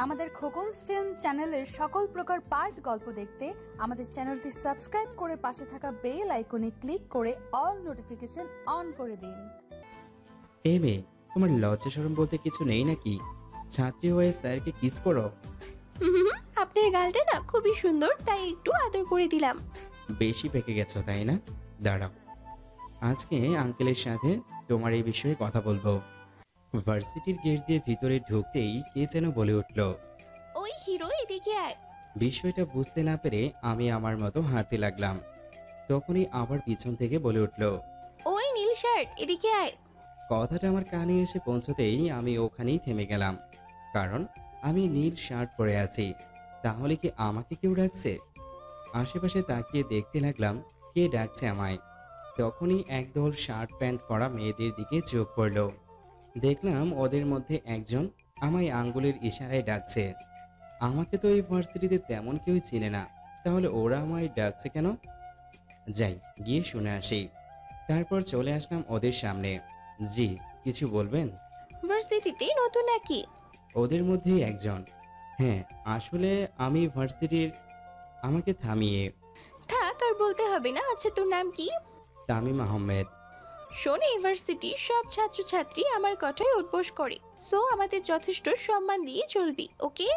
আমাদের খোকনস ফিল্ম চ্যানেলের সকল প্রকার পার্ট গল্প দেখতে আমাদের চ্যানেলটি সাবস্ক্রাইব করে পাশে থাকা বেল আইকনে ক্লিক করে অল নোটিফিকেশন অন করে দিন। এই মেয়ে, তোমার লজ্জা শরম বলতে কিছু নেই নাকি? ছাত্রী হয়ে স্যারকে কিস করো? আপনার গালটা না খুবই সুন্দর, তাই একটু আদর করে দিলাম। বেশি পেকে গেছো তাই না? দাঁড়াও, আজকে আঙ্কেলের সাথে তোমার এই বিষয়ে কথা বলবো। ভার্সিটির গেট দিয়ে ভিতরে ঢুকতেই কে যেন বলে উঠল, ওই হিরো এদিকে আয়। বিষয়টা বুঝতে না পেরে আমি আমার মতো হাঁটতে লাগলাম। তখনই আবার পিছন থেকে বলে উঠল, ওই নীল শার্ট এদিকে আয়। কথাটা আমার কানে এসে পৌঁছতেই আমি ওখানেই থেমে গেলাম, কারণ আমি নীল শার্ট পরে আছি। তাহলে কি আমাকে কেউ ডাকছে? আশেপাশে তাকিয়ে দেখতে লাগলাম কে ডাকছে আমায়। তখনই একদল শার্ট প্যান্ট পরা মেয়েদের দিকে চোখ পড়ল। দেখলাম ওদের মধ্যে একজন আমায় আঙ্গুলের ইশারায় ডাকছে। আমাকে তো এই ভার্সিটিতে তেমন কেউ চিনে না, তাহলে ওরা আমায় ডাকছে কেন? যাই গিয়ে শুনে আসি। তারপর চলে আসলাম ওদের সামনে। জি, কিছু বলবেন? ভার্সিটিতে নতুন নাকি? ওদের মধ্যেই একজন। হ্যাঁ, আসলে আমি ভার্সিটির। আমাকে থামিয়ে, থাক আর বলতে হবে না। আচ্ছা, তোর নাম কি? তামিম আহমেদ। শোন, ইউনিভার্সিটির সব ছাত্রছাত্রী আমার কথায় উদ্বোস করে, সো আমাদের যথেষ্ট সম্মান দিয়ে চলবি, ওকে?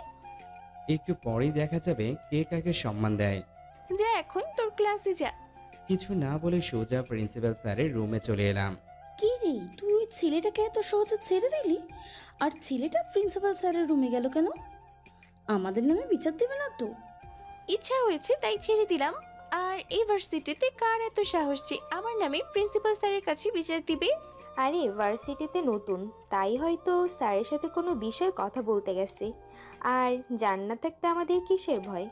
একটু পরেই দেখা যাবে কে কাকে সম্মান দেয়। যা এখন তোর ক্লাসে যা। কিছু না বলে সোজা প্রিন্সিপাল স্যারের রুমে চলে এলাম। কি রে, তুই ওই ছেলেটাকে এত সহজে ছেড়ে দিলি? আর ছেলেটা প্রিন্সিপাল স্যারের রুমে গেল কেন? আমাদের নামে বিচার দেবে না তো? ইচ্ছা হয়েছে তাই ছেড়ে দিলাম। আর এই ভার্সিটিতে কার এত সাহস যে আমার নামে প্রিন্সিপাল স্যারের কাছে বিচার দিবে? আরে ভার্সিটিতে নতুন, তাই হয়তো স্যারের সাথে কোনো বিষয়ে কথা বলতে গেছে। আর জান্নাত থাকতে আমাদের কিসের ভয়?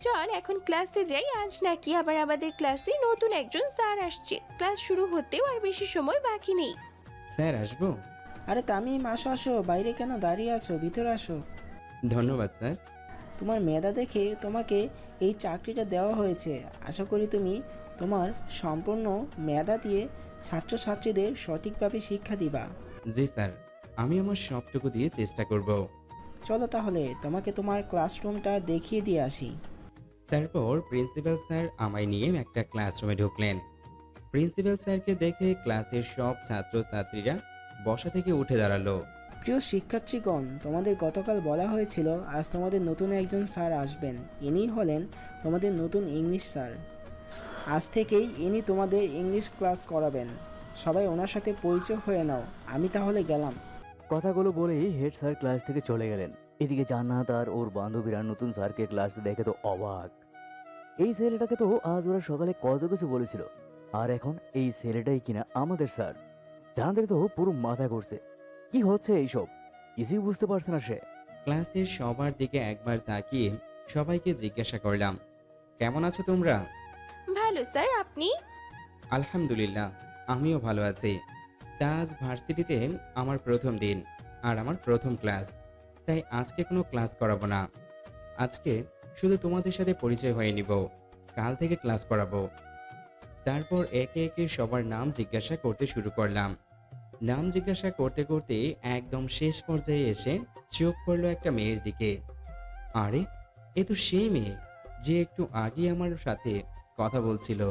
চল এখন ক্লাসে যাই। আজ নাকি আবার আমাদের ক্লাসে নতুন একজন স্যার আসছে। ক্লাস শুরু হতেও আর বেশি সময় বাকি নেই। স্যার আসবো? আরে তামিম, আসো আসো, বাইরে কেন দাঁড়িয়ে আছো? ভিতরে আসো। ধন্যবাদ স্যার। তোমার মেধা দেখে তোমাকে এই চাকরিটা দেওয়া হয়েছে। আশা করি তুমি তোমার সম্পূর্ণ মেধা দিয়ে ছাত্রছাত্রীদের সঠিকভাবে শিক্ষা দিবা। জি স্যার, আমি আমার সবটুকু দিয়ে চেষ্টা করব। চলো তাহলে তোমাকে তোমার ক্লাসরুমটা দেখিয়ে দিয়ে আসি। তারপর প্রিন্সিপাল স্যার আমায় নিয়ে একটা ক্লাসরুমে ঢুকলেন। প্রিন্সিপাল স্যারকে দেখে ক্লাসের সব ছাত্রছাত্রীরা বসা থেকে উঠে দাঁড়ালো। প্রিয় শিক্ষার্থীগণ, তোমাদের গতকাল বলা হয়েছিল আজ তোমাদের নতুন একজন স্যার আসবেন। ইনি হলেন তোমাদের নতুন ইংলিশ স্যার। আজ থেকেই ইনি তোমাদের ইংলিশ ক্লাস করাবেন। সবাই ওনার সাথে পরিচয় হয়ে নাও। আমি তাহলে গেলাম। কথাগুলো বলেই হেড স্যার ক্লাস থেকে চলে গেলেন। এদিকে জান্নাত আর ওর বান্ধবীরা নতুন স্যারকে ক্লাসে দেখে তো অবাক। এই ছেলেটাকে তো আজ ওরা সকালে কত কিছু বলেছিল, আর এখন এই ছেলেটাই কিনা আমাদের স্যার। জানাদের তো পুরো মাথা ঘুরছে। কি হচ্ছে এইসব? কিছুই বুঝতে পারছে না সে। ক্লাসের সবার দিকে একবার তাকিয়ে সবাইকে জিজ্ঞাসা করলাম, কেমন আছো তোমরা? ভালো স্যার, আপনি? আলহামদুলিল্লাহ, আমিও ভালো আছি। তা আজ ভার্সিটিতে আমার প্রথম দিন আর আমার প্রথম ক্লাস, তাই আজকে কোনো ক্লাস করাবো না। আজকে শুধু তোমাদের সাথে পরিচয় হয়ে নিব, কাল থেকে ক্লাস করাবো। তারপর একে একে সবার নাম জিজ্ঞাসা করতে শুরু করলাম। নাম জিজ্ঞাসা করতে করতে একদম শেষ পর্যায়ে এসে চোখ পড়লো একটা মেয়ের দিকে। আরে, এ তো সেই মেয়ে যে একটু আগে আমার সাথে কথা বলছিল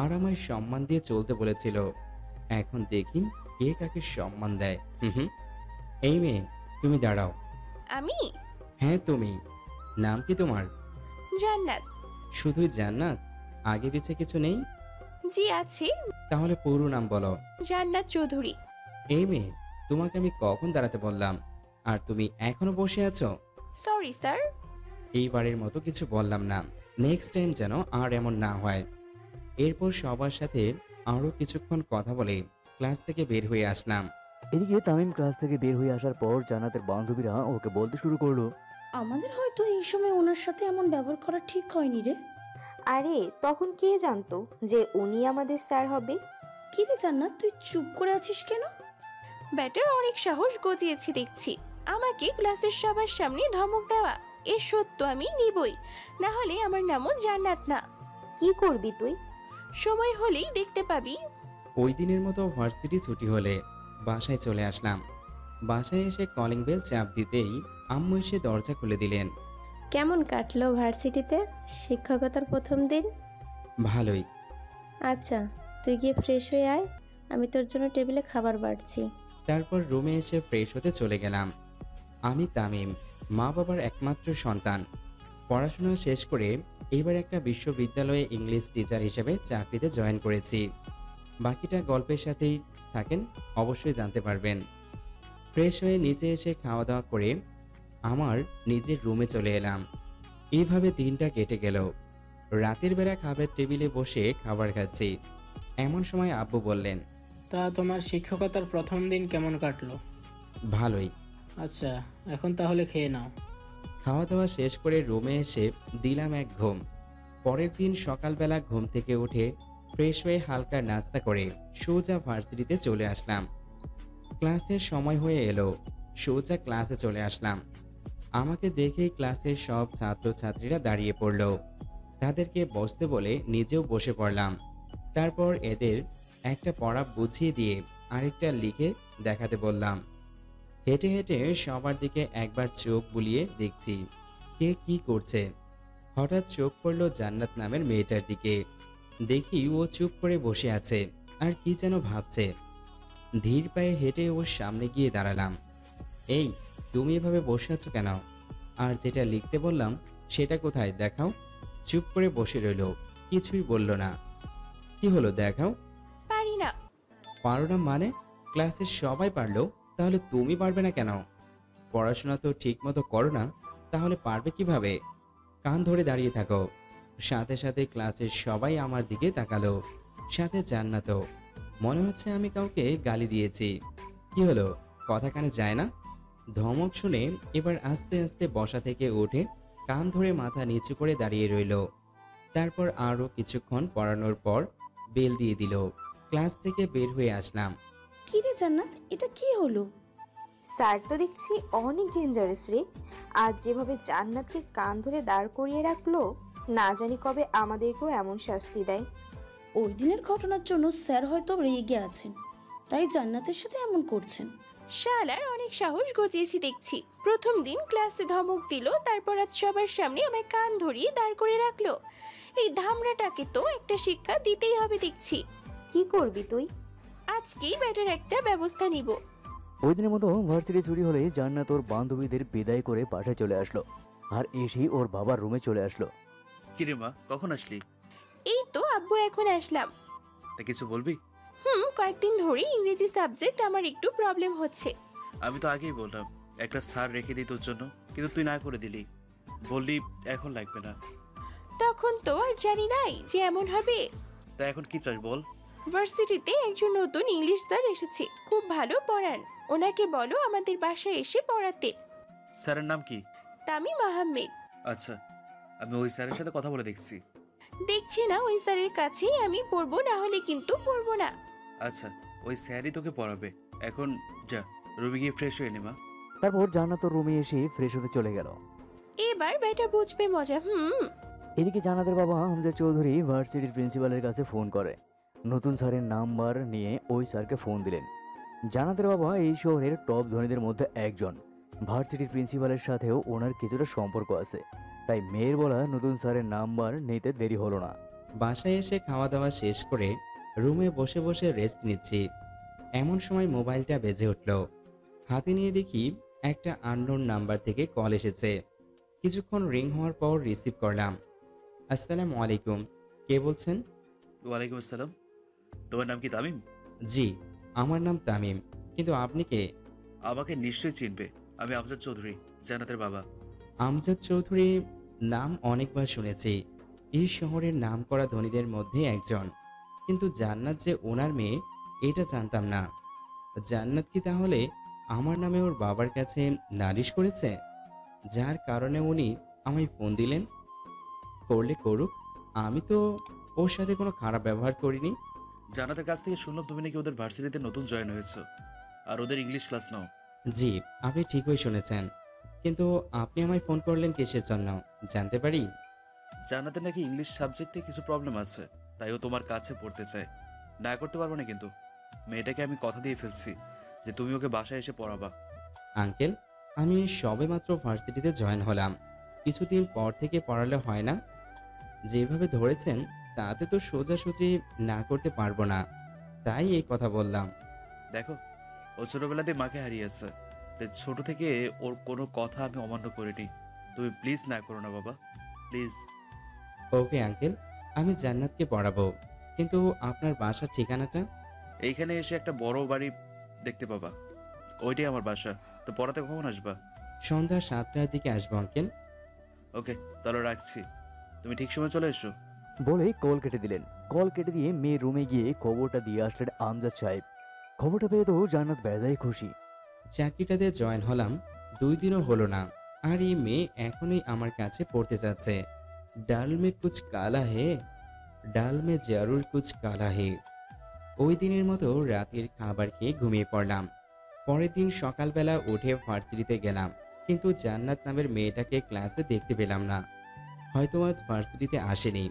আর আমায় সম্মান দিয়ে চলতে বলেছিল। এখন দেখি কে কাকে সম্মান দেয়। এই মেয়ে, তুমি দাঁড়াও। আমি? হ্যাঁ তুমি। নাম কি তোমার? জান্নাত। শুধুই জান্নাত? আগে পিছে কিছু নেই? জি আছে। তাহলে পুরো নাম বলো। জান্নাত চৌধুরী। এই মেয়ে, তোমাকে আমি কখন দাঁড়াতে বললাম আর তুমি এখনো বসে আছো? Sorry sir. এইবারের মতো কিছু বললাম না, নেক্সট টাইম যেন আর এমন না হয়। এরপর সবার সাথে আরো কিছুক্ষণ কথা বলে ক্লাস থেকে বের হয়ে আসলাম। এদিকে তামিম ক্লাস থেকে বের হয়ে আসার পর জান্নাতের বান্ধবীরা ওকে বলতে শুরু করলো, আমাদের হয়তো এই সময় ওনার সাথে এমন ব্যবহার করা ঠিক হয়নি রে। আরে তখন কে জানতো যে উনি আমাদের স্যার হবে? কি রে জান্নাত, তুই চুপ করে আছিস কেন? ব্যাটার অনেক সাহস গজিয়েছি দেখছি। আমাকে ক্লাসের সবার সামনে ধমক দেওয়া, এ সত্য আমি নিবই, না হলে আমার নামও জান্নাত না। কি করবি তুই? সময় হলেই দেখতে পাবি। ওই দিনের মতো ভার্সিটি ছুটি হলে বাসায় চলে আসলাম। বাসায় এসে কলিং বেল চাপ দিতেই আম্মু এসে দরজা খুলে দিলেন। কেমন কাটলো ভার্সিটিতে শিক্ষকতার প্রথম দিন? ভালোই। আচ্ছা, তুই গিয়ে ফ্রেশ হয়ে আয়, আমি তোর জন্য টেবিলে খাবার বাড়ছি। তারপর রুমে এসে ফ্রেশ হতে চলে গেলাম। আমি তামিম, মা বাবার একমাত্র সন্তান। পড়াশোনা শেষ করে এবার একটা বিশ্ববিদ্যালয়ে ইংলিশ টিচার হিসেবে চাকরিতে জয়েন করেছি। বাকিটা গল্পের সাথেই থাকেন, অবশ্যই জানতে পারবেন। ফ্রেশ হয়ে নিচে এসে খাওয়া দাওয়া করে আমার নিজের রুমে চলে এলাম। এইভাবে দিনটা কেটে গেল। রাতের বেলা খাবার টেবিলে বসে খাবার খাচ্ছি, এমন সময় আব্বু বললেন, তা তোমার শিক্ষকতার প্রথম দিন কেমন কাটলো? ভালোই। আচ্ছা, এখন তাহলে খেয়ে নাও। খাওয়া দাওয়া শেষ করে রুমে এসে দিলাম এক ঘুম। পরের দিন সকালবেলা ঘুম থেকে উঠে ফ্রেশ হয়ে হালকা নাস্তা করে সোজা ভার্সিটিতে চলে আসলাম। ক্লাসের সময় হয়ে এলো, সোজা ক্লাসে চলে আসলাম। আমাকে দেখেই ক্লাসের সব ছাত্রছাত্রীরা দাঁড়িয়ে পড়ল। তাদেরকে বসতে বলে নিজেও বসে পড়লাম। তারপর এদের একটা পড়া বুঝিয়ে দিয়ে আরেকটা লিখে দেখাতে বললাম। হেঁটে হেঁটে সবার দিকে একবার চোখ বুলিয়ে দেখছি কে কি করছে। হঠাৎ চোখ পড়ল জান্নাত নামের মেয়েটার দিকে। দেখি ও চুপ করে বসে আছে আর কি যেন ভাবছে। ধীর পায়ে হেঁটে ওর সামনে গিয়ে দাঁড়ালাম। এই, তুমি এভাবে বসে আছো কেন? আর যেটা লিখতে বললাম সেটা কোথায় দেখাও? চুপ করে বসে রইল, কিছুই বলল না। কি হলো দেখাও? পারি না। পারো না মানে? ক্লাসের সবাই পারলো, তাহলে তুমি পারবে না কেন? পড়াশোনা তো ঠিক মতো করো না, তাহলে পারবে কিভাবে? কান ধরে দাঁড়িয়ে থাকো। সাথে সাথে ক্লাসের সবাই আমার দিকে তাকালো, সাথে জান্নাতও। মনে হচ্ছে আমি কাউকে গালি দিয়েছি। কি হলো, কথা কানে যায় না? ধমক শুনে এবার আস্তে আস্তে বসা থেকে উঠে কান ধরে মাথা নিচু করে দাঁড়িয়ে রইল। তারপর আরও কিছুক্ষণ পড়ানোর পর বেল দিয়ে দিল। ক্লাস থেকে বের হয়ে আসলাম। কি রে জান্নাত, এটা কি হলো? স্যার তো দেখছি অনেক ডেঞ্জারাস রে। আজ যেভাবে জান্নাতকে কান ধরে দাঁড় করিয়ে রাখলো, না জানি কবে আমাদেরকেও এমন শাস্তি দেয়। ওই দিনের ঘটনার জন্য স্যার হয়তো রেগে আছেন, তাই জান্নাতের সাথে এমন করছেন। শালার অনেক সাহস গজিয়েছি দেখছি। প্রথম দিন ক্লাসে ধমক দিল, তারপর আজ সবার সামনে আমায় কান ধরিয়ে দাঁড় করে রাখলো। এই ধামড়াটাকে তো একটা শিক্ষা দিতেই হবে দেখছি। কি করবি তুই? আজকেই ব্যাটার একটা ব্যবস্থা নিব। ওই দিনের মতো ভার্সিটি ছুটি হলে জান্নাত ওর বান্ধবীদের বিদায় করে বাসায় চলে আসলো আর এসেই ওর বাবার রুমে চলে আসলো। কিরে মা, কখন আসলি? এই তো আব্বু, এখন আসলাম। তা কিছু বলবি? কয়েকদিন ধরে ইংরেজি সাবজেক্ট আমার একটু প্রবলেম হচ্ছে। আমি তো আগেই বললাম একটা স্যার রেখে দিই তোর জন্য, কিন্তু তুই না করে দিলি। বললি এখন লাগবে না। তখন তো আর জানি নাই যে এমন হবে। তা এখন কি চাস বল? ভার্সিটিতে একজন নতুন ইংলিশ স্যার এসেছে, খুব ভালো পড়ান। ওনাকে বলো আমাদের বাসায় এসে পড়াতে। স্যারের নাম কি? তামিম আহমেদ। আচ্ছা, আমি ওই স্যারের সাথে কথা বলে দেখছি। দেখছি না, ওই স্যারের কাছেই আমি পড়বো, না হলে কিন্তু পড়বো না। আচ্ছা, ওই স্যারই তোকে পড়াবে। এখন যা রুমে গিয়ে ফ্রেশ হয়ে নে মা। তারপর জান্নাত ওর রুমে এসে ফ্রেশ হতে চলে গেল। এবার বেটা বুঝবে মজা। এদিকে জান্নাতের বাবা হামজা চৌধুরী ভার্সিটির প্রিন্সিপালের কাছে ফোন করে নতুন স্যারের নাম্বার নিয়ে ওই স্যারকে ফোন দিলেন। জান্নাতের বাবা এই শহরের টপ ধনীদের মধ্যে একজন। ভার্সিটির প্রিন্সিপালের সাথেও ওনার কিছুটা সম্পর্ক আছে, তাই মেয়ের বলা নতুন স্যারের নাম্বার নিতে দেরি হলো না। বাসায় এসে খাওয়া দাওয়া শেষ করে রুমে বসে বসে রেস্ট নিচ্ছি। এমন সময় মোবাইলটা বেজে উঠল। হাতে নিয়ে দেখি একটা আননোন নাম্বার থেকে কল এসেছে। কিছুক্ষণ রিং হওয়ার পর রিসিভ করলাম। আসসালামু আলাইকুম, কে বলছেন? ওয়ালাইকুম আসসালাম। তোমার নাম কি তামিম? জি, আমার নাম তামিম, কিন্তু আপনি কে? আমাকে নিশ্চয়ই চিনবে, আমি আমজাদ চৌধুরী, জান্নাতের বাবা। আমজাদ চৌধুরী নাম অনেকবার শুনেছি, এই শহরের নামকরা ধনীদের মধ্যে একজন, কিন্তু জান্নাত যে ওনার মেয়ে এটা জানতাম না। জান্নাত কি তাহলে আমার নামে ওর বাবার কাছে নালিশ করেছে, যার কারণে উনি আমায় ফোন দিলেন? করলে করুক, আমি তো ওর সাথে কোনো খারাপ ব্যবহার করিনি। জান্নাতের কাছ থেকে শুনলাম তুমি নাকি ওদের ভার্সিটিতে নতুন জয়েন হয়েছো আর ওদের ইংলিশ ক্লাস নাও। জি, আপনি ঠিকই শুনেছেন, কিন্তু আপনি আমায় ফোন করলেন কিসের জন্য জানতে পারি? জান্নাতের নাকি ইংলিশ সাবজেক্টে কিছু প্রবলেম আছে, তাই ও তোমার কাছে পড়তে চায়। না করতে পারবো না, কিন্তু মেয়েটাকে আমি কথা দিয়ে ফেলছি যে তুমি ওকে বাসায় এসে পড়াবা। আঙ্কেল, আমি সবেমাত্র ভার্সিটিতে জয়েন হলাম, কিছুদিন পর থেকে পড়ালে হয় না? যেভাবে ধরেছেন তাতে তো সোজাসুজি না করতে পারবো না, তাই এই কথা বললাম। দেখো, ও ছোটবেলাতে মাকে হারিয়েছে, তাই ছোট থেকে ওর কোনো কথা আমি অমান্য করিনি। তুমি প্লিজ না করো না বাবা, প্লিজ। ওকে আঙ্কেল, আমি জান্নাতকে পড়াবো, কিন্তু আপনার বাসার ঠিকানাটা? এইখানে এসে একটা বড় বাড়ি দেখতে পাবা, ওইটাই আমার বাসা। তো পড়াতে কখন আসবা? সন্ধ্যা 7টার দিকে আসবো আঙ্কেল। ওকে, তাহলে রাখছি, তুমি ঠিক সময় চলে এসো। বলেই কল কেটে দিলেন। কল কেটে দিয়ে মেয়ের রুমে গিয়ে খবরটা দিয়ে আসলেন আমজাদ সাহেব। খবরটা পেয়ে তো জান্নাত বেজায় খুশি। চাকরিটাতে জয়েন হলাম 2 দিনও হলো না, আর এই মেয়ে এখনই আমার কাছে পড়তে যাচ্ছে। ডাল মে কুছ কালা হে, ডাল মে জরুর কুছ কালা হে। ওই দিনের মতো রাতের খাবার খেয়ে ঘুমিয়ে পড়লাম। পরের দিন সকালবেলা উঠে ভার্সিটিতে গেলাম, কিন্তু জান্নাত নামের মেয়েটাকে ক্লাসে দেখতে পেলাম না। হয়তো আজ ভার্সিটিতে আসেনি।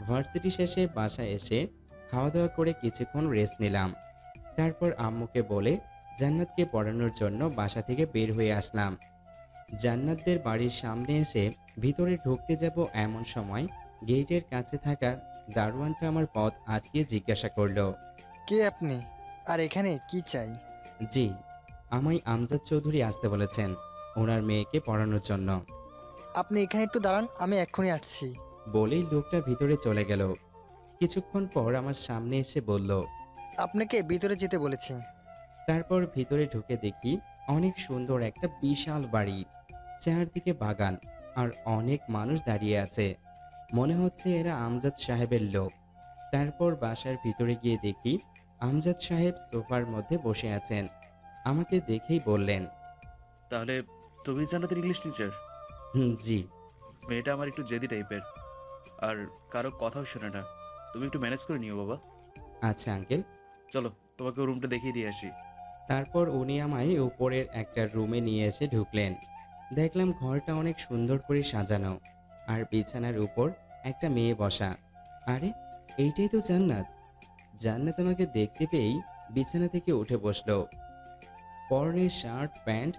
ভার্সিটি শেষে বাসায় এসে খাওয়া দাওয়া করে কিছুক্ষণ রেস্ট নিলাম। তারপর আম্মুকে বলে জান্নাতকে পড়ানোর জন্য বাসা থেকে বের হয়ে আসলাম। জান্নাতদের বাড়ির সামনে এসে ভিতরে ঢুকতে যাব এমন সময় গেটের কাছে থাকা দারোয়ানটা আমার পথ আটকে জিজ্ঞাসা করলো, কে আপনি, আর এখানে কি চাই? জি, আমায় আমজাদ চৌধুরী আসতে বলেছেন ওনার মেয়েকে পড়ানোর জন্য। আপনি এখানে একটু দাঁড়ান, আমি এক্ষুনি আসছি। বলেই লোকটা ভিতরে চলে গেল। কিছুক্ষণ পর আমার সামনে এসে বলল, আপনাকে ভিতরে যেতে বলেছি। তারপর ভিতরে ঢুকে দেখি অনেক সুন্দর একটা বিশাল বাড়ি, চারদিকে বাগান, আর অনেক মানুষ দাঁড়িয়ে আছে। মনে হচ্ছে এরা আমজাদ সাহেবের লোক। তারপর বাসার ভিতরে গিয়ে দেখি আমজাদ সাহেব সোফার মধ্যে বসে আছেন। আমাকে দেখেই বললেন, তাহলে তুমি জান্নাতের ইংলিশ টিচার? জি। মেয়েটা আমার একটু জেদি টাইপের, আর কারো কথাও শোনে না, তুমি একটু ম্যানেজ করে নিও বাবা। আচ্ছা আঙ্কেল। চলো তোমাকে রুমটা দেখিয়ে দিয়ে আসি। তারপর উনি আমায় উপরের একটা রুমে নিয়ে এসে ঢুকলেন। দেখলাম ঘরটা অনেক সুন্দর করে সাজানো, আর বিছানার উপর একটা মেয়ে বসা। আরে, এইটাই তো জান্নাত। জান্নাত আমাকে দেখতে পেয়েই বিছানা থেকে উঠে বসলো। পরনে শার্ট প্যান্ট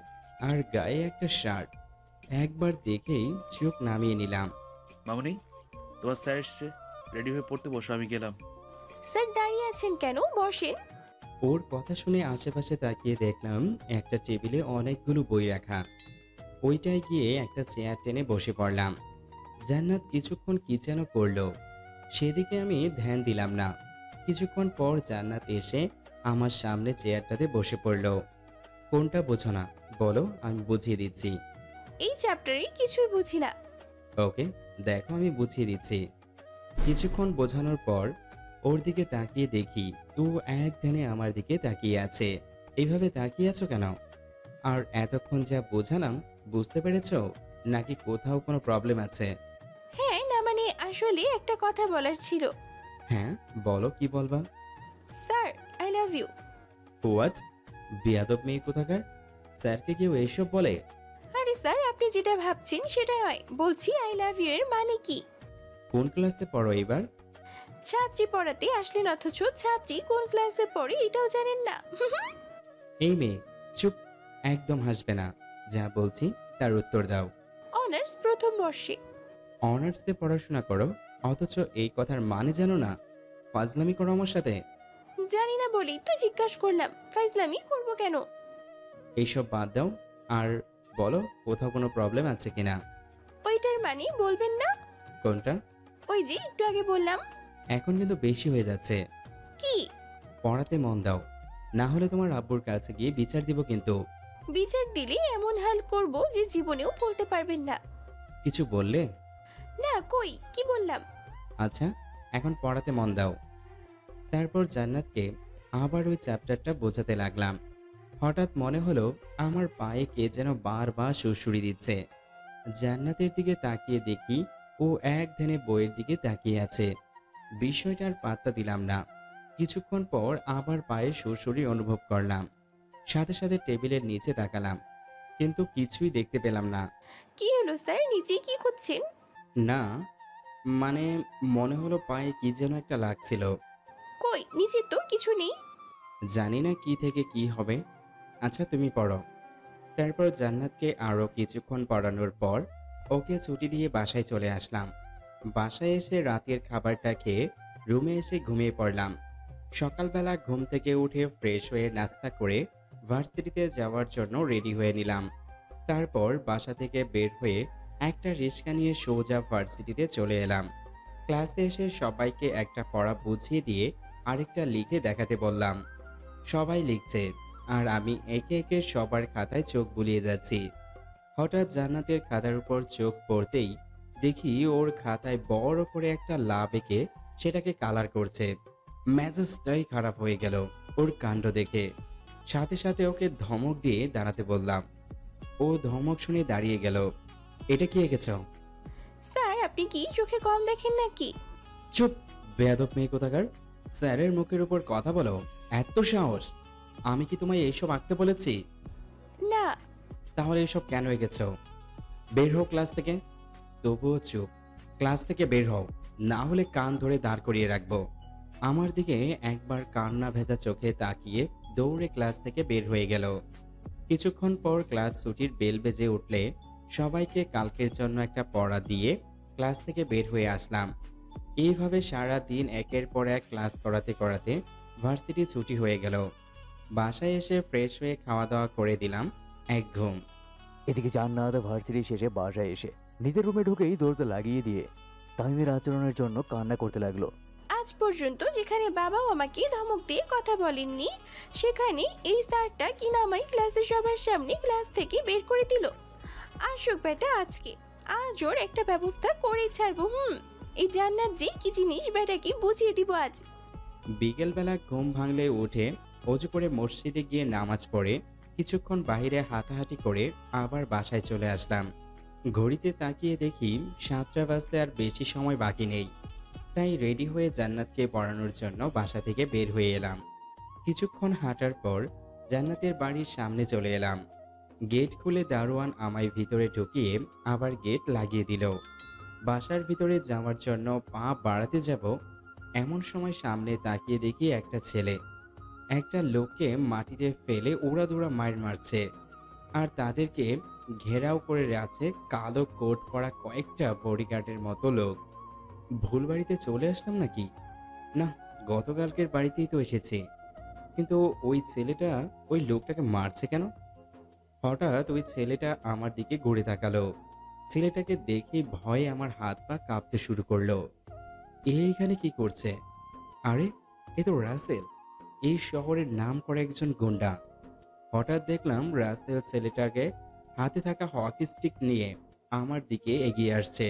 আর গায়ে একটা শার্ট। একবার দেখেই চোখ নামিয়ে নিলাম। মামুনি, তোমার স্যার এসছে, রেডি হয়ে পড়তে বসো, আমি গেলাম। স্যার দাঁড়িয়ে আছেন কেন, বসেন। ওর কথা শুনে আশেপাশে তাকিয়ে দেখলাম একটা টেবিলে অনেকগুলো বই রাখা। ওইটায় গিয়ে একটা চেয়ার টেনে বসে পড়লাম। জান্নাত কিছুক্ষণ কি যেন করলো, সেদিকে আমি ধ্যান দিলাম না। কিছুক্ষণ পর জান্নাত এসে আমার সামনে চেয়ারটাতে বসে পড়লো। কোনটা বোঝো না বলো, আমি বুঝিয়ে দিচ্ছি। এই চ্যাপ্টারে কিছুই বুঝি না। ওকে, দেখো আমি বুঝিয়ে দিচ্ছি। কিছুক্ষণ বোঝানোর পর ওর দিকে তাকিয়ে দেখি ও এক ধ্যানে আমার দিকে তাকিয়ে আছে। এইভাবে তাকিয়ে আছো কেন? আর এতক্ষণ যা বোঝালাম বুঝতে পেরেছো, নাকি কোথাও কোনো প্রবলেম আছে? হ্যাঁ, না মানে আসলে একটা কথা বলার ছিল। হ্যাঁ বলো, কি বলবা? Sir, I love you. What? বিয়াদব মেয়ে কোথাকার! স্যারকে কেউ এইসব বলে? আরে স্যার, আপনি যেটা ভাবছেন সেটা নয়, বলছি আই লাভ ইউ এর মানে কি। কোন ক্লাসে পড়ো এবার? ছাত্রী পড়াতে আসলেন অথচ ছাত্রী কোন ক্লাসে পড়ে এটাও জানেন না। এই মেয়ে, চুপ, একদম হাসবে না। যা বলছি তার উত্তর দাও। অনার্স প্রথম বর্ষে। অনার্সে পড়াশোনা করো, অথচ এই কথার মানে জানো না? ফাজলামি করো আমার সাথে? জানি না বলেই তো জিজ্ঞাসা করলাম, ফাইজলামি করব কেন? এইসব বাদ দাও আর বলো কোথাও কোনো প্রবলেম আছে কিনা। ওইটার মানে বলবেন না? কোনটা? ওই যে একটু আগে বললাম। এখন কিন্তু বেশি হয়ে যাচ্ছে। কি? পড়াতে মন দাও, না হলে তোমার আব্বুর কাছে গিয়ে বিচার দিব কিন্তু। বিচার দিলে এমন হাল করব যে জীবনেও বলতে পারবেন না। কিছু বললে? না, কই কি বললাম? আচ্ছা, এখন পড়াতে মন দাও। তারপর জান্নাতকে আবার ওই চ্যাপ্টারটা বোঝাতে লাগলাম। হঠাৎ মনে হলো আমার পায়ে কে যেন বারবার সুড়সুড়ি দিচ্ছে। জান্নাতের দিকে তাকিয়ে দেখি ও এক ধ্যানে বইয়ের দিকে তাকিয়ে আছে। বিষয়টার পাত্তা দিলাম না। কিছুক্ষণ পর আবার পায়ে সুড়সুড়ি অনুভব করলাম। সাথে সাথে টেবিলের নিচে তাকালাম, কিন্তু কিছুই দেখতে পেলাম না। কি হলো স্যার, নিচে কি খুঁজছেন? না মানে মনে হলো পায়ে কি যেন একটা লাগছিল। কই, নিচে তো কিছু নেই। জানি না কি থেকে কি হবে। আচ্ছা তুমি পড়ো। তারপর জান্নাতকে আরও কিছুক্ষণ পড়ানোর পর ওকে ছুটি দিয়ে বাসায় চলে আসলাম। বাসায় এসে রাতের খাবারটা খেয়ে রুমে এসে ঘুমিয়ে পড়লাম। সকালবেলা ঘুম থেকে উঠে ফ্রেশ হয়ে নাস্তা করে ভার্সিটিতে যাওয়ার জন্য রেডি হয়ে নিলাম। তারপর বাসা থেকে বের হয়ে একটা রিক্সা নিয়ে সোজা ভার্সিটিতে চলে এলাম। ক্লাসে এসে সবাইকে একটা পড়া বুঝিয়ে দিয়ে আরেকটা লিখে দেখাতে বললাম। সবাই লিখছে আর আমি একে একে সবার খাতায় চোখ বুলিয়ে যাচ্ছি। হঠাৎ জান্নাতের খাতার উপর চোখ পড়তেই দেখি ওর খাতায় বড় করে একটা লাভ এঁকে সেটাকে কালার করছে। মেজাজটাই খারাপ হয়ে গেল ওর কাণ্ড দেখে। সাথে সাথে ওকে ধমক দিয়ে দাঁড়াতে বললাম। ও ধমক শুনে দাঁড়িয়ে গেল। এটা কি এঁকেছ? স্যার, আপনি কি চোখে কম দেখেন নাকি? চুপ, বেয়াদব মেয়ে কোথাকার। স্যারের মুখের উপর কথা বলো, এত সাহস? আমি কি তোমায় এইসব আঁকতে বলেছি? না। তাহলে এসব কেন এঁকেছ? বের হও ক্লাস থেকে। তবুও চুপ। ক্লাস থেকে বের হও, না হলে কান ধরে দাঁড় করিয়ে রাখবো। আমার দিকে একবার কান্না ভেজা চোখে তাকিয়ে দৌড়ে ক্লাস থেকে বের হয়ে গেল। কিছুক্ষণ পর ক্লাস ছুটির বেল বেজে উঠলে সবাইকে কালকের জন্য একটা পড়া দিয়ে ক্লাস থেকে বের হয়ে আসলাম। এইভাবে সারা দিন একের পর এক ক্লাস করাতে করাতে ভার্সিটি ছুটি হয়ে গেল। বাসায় এসে ফ্রেশ হয়ে খাওয়া দাওয়া করে দিলাম এক ঘুম। এদিকে জান্নাত ভার্সিটি শেষে বাসায় এসে নিজের রুমে ঢুকেই দরজা লাগিয়ে দিয়ে তামিমের আচরণের জন্য কান্না করতে লাগলো। আজ পর্যন্ত যেখানে বাবাও আমাকে ধমক দিয়ে কথা বলেননি, সেখানে এই স্যারটা কিনা আমায় ক্লাসের সবার সামনে ক্লাস থেকে বের করে দিল। আসুক বেটা আজকে, আজ ওর একটা ব্যবস্থা করে ছাড়বো। এই জান্নাত যে কি জিনিস বেটাকে বুঝিয়ে দিব আজ। বিকেলবেলা ঘুম ভাঙলে উঠে অজু করে মসজিদে গিয়ে নামাজ পড়ে কিছুক্ষণ বাইরে হাঁটাহাঁটি করে আবার বাসায় চলে আসলাম। ঘড়িতে তাকিয়ে দেখি 7টা বাজতে আর বেশি সময় বাকি নেই। তাই রেডি হয়ে জান্নাতকে পড়ানোর জন্য বাসা থেকে বের হয়ে এলাম। কিছুক্ষণ হাঁটার পর জান্নাতের বাড়ির সামনে চলে এলাম। গেট খুলে দারোয়ান আমায় ভিতরে ঢুকিয়ে আবার গেট লাগিয়ে দিল। বাসার ভিতরে যাওয়ার জন্য পা বাড়াতে যাব, এমন সময় সামনে তাকিয়ে দেখি একটা ছেলে একটা লোককে মাটিতে ফেলে উড়াদুড়া মার মারছে, আর তাদেরকে ঘেরাও করে আছে কালো কোট পরা কয়েকটা বডিগার্ডের মতো লোক। ভুল বাড়িতে চলে আসলাম নাকি? না, গতকালকের বাড়িতেই তো এসেছি। কিন্তু ওই ছেলেটা ওই লোকটাকে মারছে কেন? হঠাৎ ওই ছেলেটা আমার দিকে ঘুরে তাকালো। ছেলেটাকে দেখে ভয়ে আমার হাত পা কাঁপতে শুরু করলো। এইখানে কি করছে? আরে, এ তো রাসেল, এই শহরের নাম করা একজন গুন্ডা। হঠাৎ দেখলাম রাসেল ছেলেটাকে হাতে থাকা হকি স্টিক নিয়ে আমার দিকে এগিয়ে আসছে।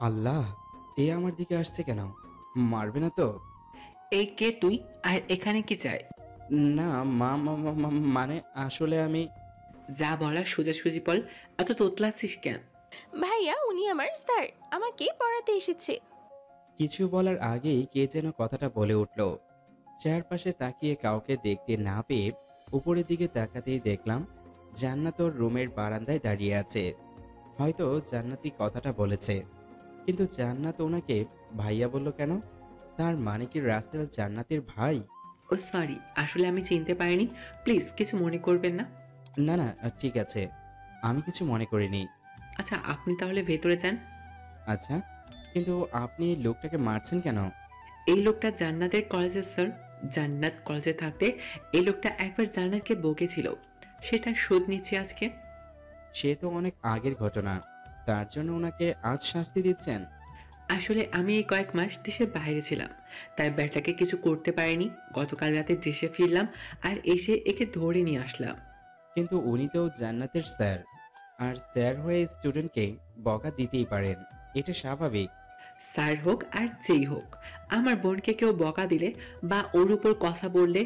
আল্লাহ, এ আমার দিকে আসছে কেন? মারবে না তো? এই কে তুই, আর এখানে কি চাই? না মানে আসলে আমি... যা বলার সোজাসুজি বল, এত তোতলাচ্ছিস কেন? ভাইয়া, উনি আমার স্যার, আমাকে পড়াতে এসেছে। কিছু বলার আগেই কে যেন কথাটা বলে উঠল। চারপাশে তাকিয়ে কাউকে দেখতে না পেয়ে উপরের দিকে তাকাতেই দেখলাম জান্নাত ওর রুমের বারান্দায় দাঁড়িয়ে আছে। হয়তো জান্নাতি কথাটা বলেছে, কিন্তু জান্নাত ওনাকে ভাইয়া বলল কেন? তার মানে কি রাসেল জান্নাতের ভাই? ও সরি, আসলে আমি চিনতে পারিনি, প্লিজ কিছু মনে করবেন না। না না, ঠিক আছে, আমি কিছু মনে করিনি। আচ্ছা, আপনি তাহলে ভেতরে যান। আচ্ছা, কিন্তু আপনি এই লোকটাকে মারছেন কেন? এই লোকটা জান্নাতের কলেজের স্যার। জান্নাত কলেজে থাকতে এই লোকটা একবার জান্নাতকে বকেছিল, সেটা শোধ নিচ্ছে আজকে। সে তো অনেক আগের ঘটনা, তার জন্য ওনাকে আজ শাস্তি দিচ্ছেন? আসলে আমি এই কয়েক মাস দেশের বাইরে ছিলাম, তাই ব্যাটাকে কিছু করতে পারিনি। গতকাল রাতে দেশে ফিরলাম আর এসে একে ধরে নিয়ে আসলাম। কিন্তু উনি তো জান্নাতের স্যার, আর স্যার হয়ে স্টুডেন্টকে বকা দিতেই পারেন, এটা স্বাভাবিক। স্যার হোক আর যেই হোক, আমার বোনকে কেউ বকা দিলে বা ওর উপর কথা বললে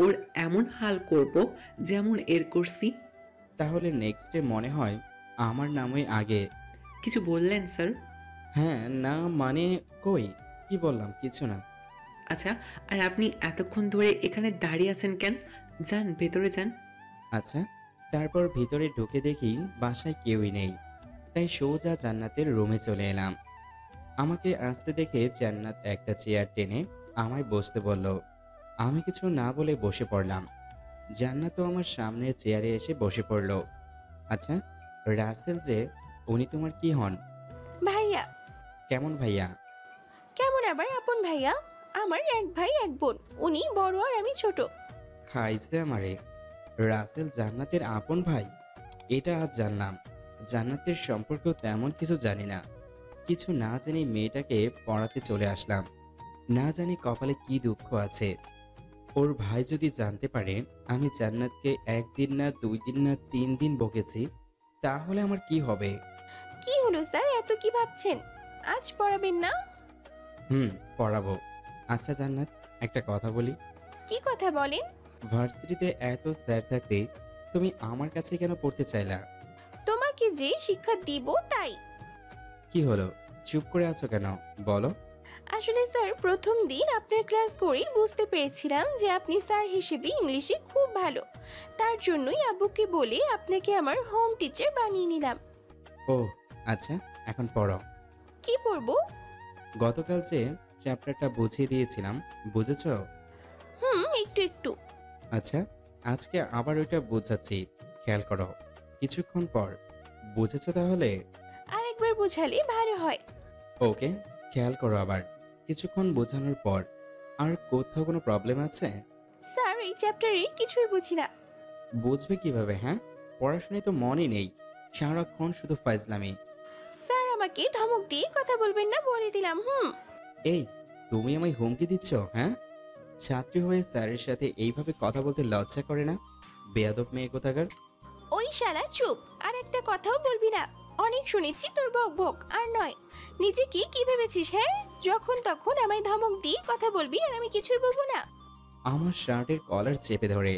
ওর এমন হাল করব যেমন এর করছি। তাহলে নেক্সটে মনে হয় আমার নামই আগে। কিছু বললেন স্যার? হ্যাঁ, না মানে কই, কি বললাম? কিছু না। আচ্ছা, আর আপনি এতক্ষণ ধরে এখানে দাঁড়িয়ে আছেন কেন? যান ভেতরে যান। আচ্ছা, তারপর ভিতরে ঢুকে দেখি বাসায় কেউই নেই, তাই সোজা জান্নাতের রুমে চলে এলাম। আমাকে আসতে দেখে জান্নাত একটা চেয়ার টেনে আমায় বসতে বলল। আমি কিছু না বলে বসে পড়লাম। জান্নাতও আমার সামনের চেয়ারে এসে বসে পড়ল। আচ্ছা, রাসেল যে, উনি তোমার কি হন? ভাইয়া। কেমন ভাইয়া? কেমন আবার আপন ভাইয়া। আমার এক ভাই এক বোন, উনি বড় আর আমি ছোট। খাইছে আমারে। রাসেল জান্নাতের আপন ভাই? এটা আজ জানলাম। জান্নাতের সম্পর্ক তেমন কিছু জানি না। কিছু না জেনে মেয়েটাকে পড়াতে চলে আসলাম। না জানি কপালে কি দুঃখ আছে। ওর ভাই যদি জানতে পারে আমি জান্নাতকে 1 দিন না 2 দিন না 3 দিন বকেছি, তাহলে আমার কি হবে? কি হলো স্যার, এত কি ভাবছেন? আজ পড়াবেন না? পড়াবো। আচ্ছা জান্নাত, একটা কথা বলি। কি কথা বলেন? ভার্সিটিতে এত স্যার থাকতে তুমি আমার কাছে কেন পড়তে চাইলা? তোমাকে যে শিক্ষা দিব তাই। কি হলো, চুপ করে আছো কেন, বলো। আসলে স্যার, প্রথম দিন আপনার ক্লাস করেই বুঝতে পেরেছিলাম যে আপনি স্যার হিসেবে ইংলিশে খুব ভালো। তার জন্যই আব্বুকে বলে আপনাকে আমার হোম টিচার বানিয়ে নিলাম। ও আচ্ছা, এখন পড়ো। কি পড়বো? গতকাল যে চ্যাপ্টারটা বুঝিয়ে দিয়েছিলাম, বুঝেছো? একটু একটু। আচ্ছা, আজকে আবার ওইটা বোঝাচ্ছি, খেয়াল করো। কিছুক্ষণ পর বুঝেছো তাহলে? আরেকবার বুঝালে ভালো হয়। ওকে, খেয়াল করো আবার। কিছুক্ষণ বোঝানোর পর আর কোথাও কোনো প্রবলেম আছে? স্যার, এই চ্যাপ্টারে কিছুই বুঝি না। বুঝবে কিভাবে? হ্যাঁ, পড়াশোনায় তো মনই নেই, সারাক্ষণ শুধু ফাইজলামি। স্যার, আমাকে ধমক দিয়ে কথা বলবেন না বলে দিলাম। এই, তুমি আমায় হুমকি দিচ্ছ? হ্যাঁ, ছাত্রী হয়ে স্যারের সাথে এইভাবে কথা বলতে লজ্জা করে না? বেয়াদব মেয়ে কোথাকার। ওই শালা চুপ, আর একটা কথাও বলবি না। অনেক শুনেছি তোর বক বক, আর নয়। নিজেকে কি ভেবেছিস? হ্যাঁ, যখন তখন আমায় ধমক দিয়ে কথা বলবি আর আমি কিছুই বলবো না? আমার শার্টের কলার চেপে ধরে।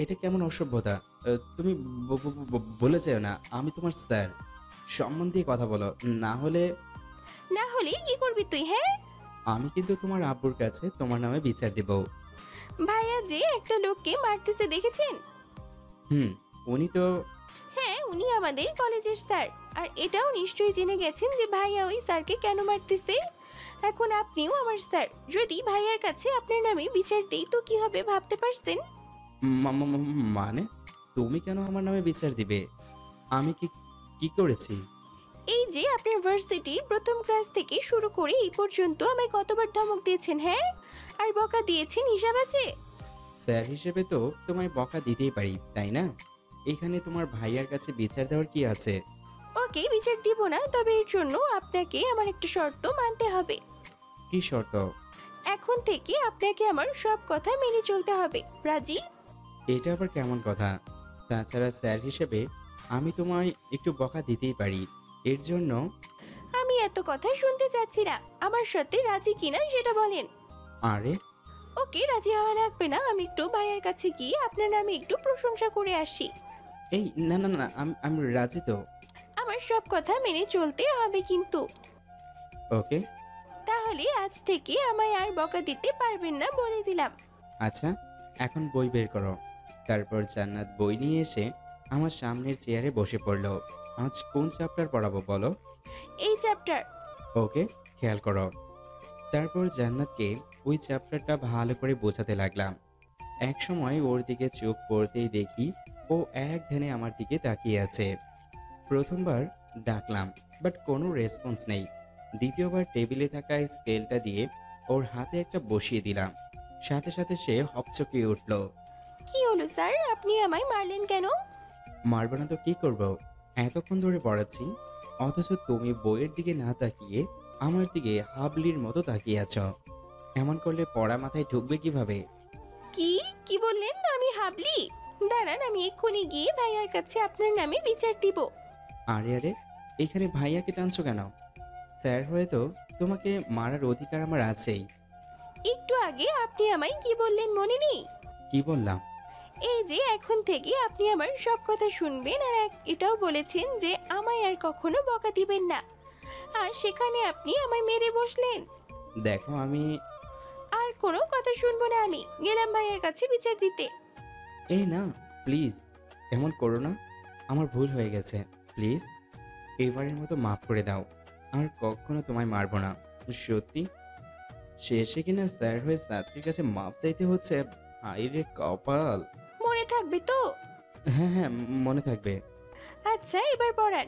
এটা কেমন অসভ্যতা? তুমি বলে যাও না আমি তোমার স্যার। সম্মান দিয়ে কথা বলো, না হলে কি করবি তুই? হ্যাঁ, আমি কিন্তু তোমার আব্বুর কাছে তোমার নামে বিচার দেব। ভাইয়া যে একটা লোককে মারতেছে দেখেছেন? উনি তো। হ্যাঁ, উনি আমাদের কলেজের স্যার। আর এটাও নিশ্চয়ই জেনে গেছেন যে ভাইয়া ওই স্যারকে কেন মারতেছে। এখন আপনিও আমার স্যার, যদি ভাইয়ার কাছে আপনার নামে বিচার দেই তো কি হবে ভাবতে পারছেন? মানে তুমি কেন আমার নামে বিচার দিবে? আমি কি করেছি? এই যে আপনার ভার্সিটির প্রথম ক্লাস থেকে শুরু করে এই পর্যন্ত আমায় কতবার ধমক দিয়েছেন, হ্যাঁ, আর বকা দিয়েছেন হিসাব আছে? স্যার হিসেবে তো তোমায় বকা দিতেই পারি, তাই না? এখানে তোমার ভাইয়ার কাছে বিচার দেওয়ার কি আছে? ওকে, বিচার দিব না, তবে এর জন্য আপনাকে আমার একটা শর্ত মানতে হবে। কি শর্ত? এখন থেকে আপনাকে আমার সব কথা মেনে চলতে হবে। রাজি? এটা আবার কেমন কথা? তাছাড়া স্যার হিসেবে আমি তোমায় একটু বকা দিতেই পারি, এর জন্য। আমি এত কথা শুনতে চাচ্ছি না, আমার সাথে রাজি কিনা সেটা বলেন। আরে ওকে, রাজি হওয়া লাগবে না। আমি একটু ভাইয়ের কাছে গিয়ে আপনার নামে একটু প্রশংসা করে আসি। এই না না না, আমি রাজি তো। আমার সব কথা মেনে চলতে হবে কিন্তু। ওকে, তাহলে আজ থেকে আমায় আর বকা দিতে পারবেন না বলে দিলাম। আচ্ছা, এখন বই বের করো। তারপর জান্নাত বই নিয়ে এসে আমার সামনের চেয়ারে বসে পড়লো। আজ কোন চ্যাপ্টার পড়াবো বলো? এই চ্যাপ্টার। ওকে, খেয়াল করো। তারপর জান্নাতকে ওই চ্যাপ্টারটা ভালো করে বোঝাতে লাগলাম। এক সময় ওর দিকে চোখ পড়তেই দেখি ও এক ধ্যানে আমার দিকে তাকিয়ে আছে। প্রথমবার ডাকলাম, বাট কোনো রেসপন্স নেই। দ্বিতীয়বার টেবিলে থাকা স্কেলটা দিয়ে ওর হাতে একটা বসিয়ে দিলাম। সাথে সাথে সে হকচকিয়ে উঠল। কি হলো স্যার, আপনি আমায় মারলেন কেন? মারব না তো কি করব? এতক্ষণ ধরে পড়াচ্ছি, অথচ তুমি বইয়ের দিকে না তাকিয়ে আমার দিকে হাবলির মতো তাকিয়ে আছো। এমন করলে পড়া মাথায় ঢুকবে কিভাবে? কি বললেন? আমি হাবলি? দাঁড়ান, আমি এক্ষুনি গিয়ে ভাইয়ার কাছে আপনার নামে বিচার দিব। আরে আরে, এখানে ভাইয়াকে টানছো কেন? স্যার হয়ে তো তোমাকে মারার অধিকার আমার আছেই। একটু আগে আপনি আমায় কি বললেন মনে নেই? কি বললাম? এই যে এখন থেকে আপনি আমার সব কথা শুনবেন, আর এটাও বলেছেন যে আমায় আর কখনো বকা দিবেন না। আর সেখানে আপনি আমায় মেরে বসলেন। দেখো আমি আর কোনো কথা শুনবো না। আমি গেলাম ভাইয়ের কাছে বিচার দিতে। এই না, প্লিজ এমন করো না। আমার ভুল হয়ে গেছে, প্লিজ এবারের মতো মাফ করে দাও। আর কখনো তোমায় মারবো না, সত্যি। শেষে কিনা স্যার হয়ে ছাত্রীর কাছে মাপ চাইতে হচ্ছে। হায় রে কপাল। মনে থাকবে তো? হ্যাঁ হ্যাঁ, মনে থাকবে। আচ্ছা এবার পড়ান।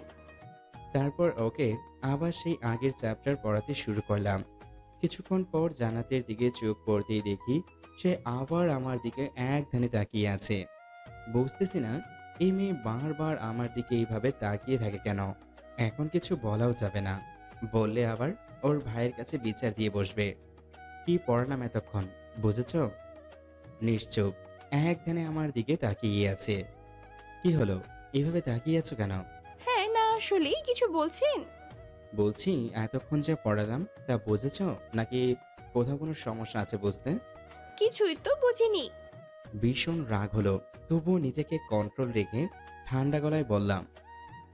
তারপর ওকে আবার সেই আগের চ্যাপ্টার পড়াতে শুরু করলাম। কিছুক্ষণ পর জান্নাতের দিকে চোখ পড়তেই দেখি সে আবার আমার দিকে এক ধ্যানে তাকিয়ে আছে। বুঝতেছি না এই মেয়ে বারবার আমার দিকে এইভাবে তাকিয়ে থাকে কেন। এখন কিছু বলাও যাবে না, বললে আবার ওর ভাইয়ের কাছে বিচার দিয়ে বসবে। কি পড়ালাম এতক্ষণ, বুঝেছ? নিশ্চুপ এক ধ্যানে আমার দিকে তাকিয়ে আছে। কি হলো, এভাবে তাকিয়ে আছো কেন? হ্যাঁ না আসলে কিছু বলছেন? বলছি এতক্ষণ যা পড়ালাম তা বুঝেছ, নাকি কোথাও কোনো সমস্যা আছে বুঝতে? কিছুই তো বুঝিনি। ভীষণ রাগ হলো, তবুও নিজেকে কন্ট্রোল রেখে ঠান্ডা গলায় বললাম,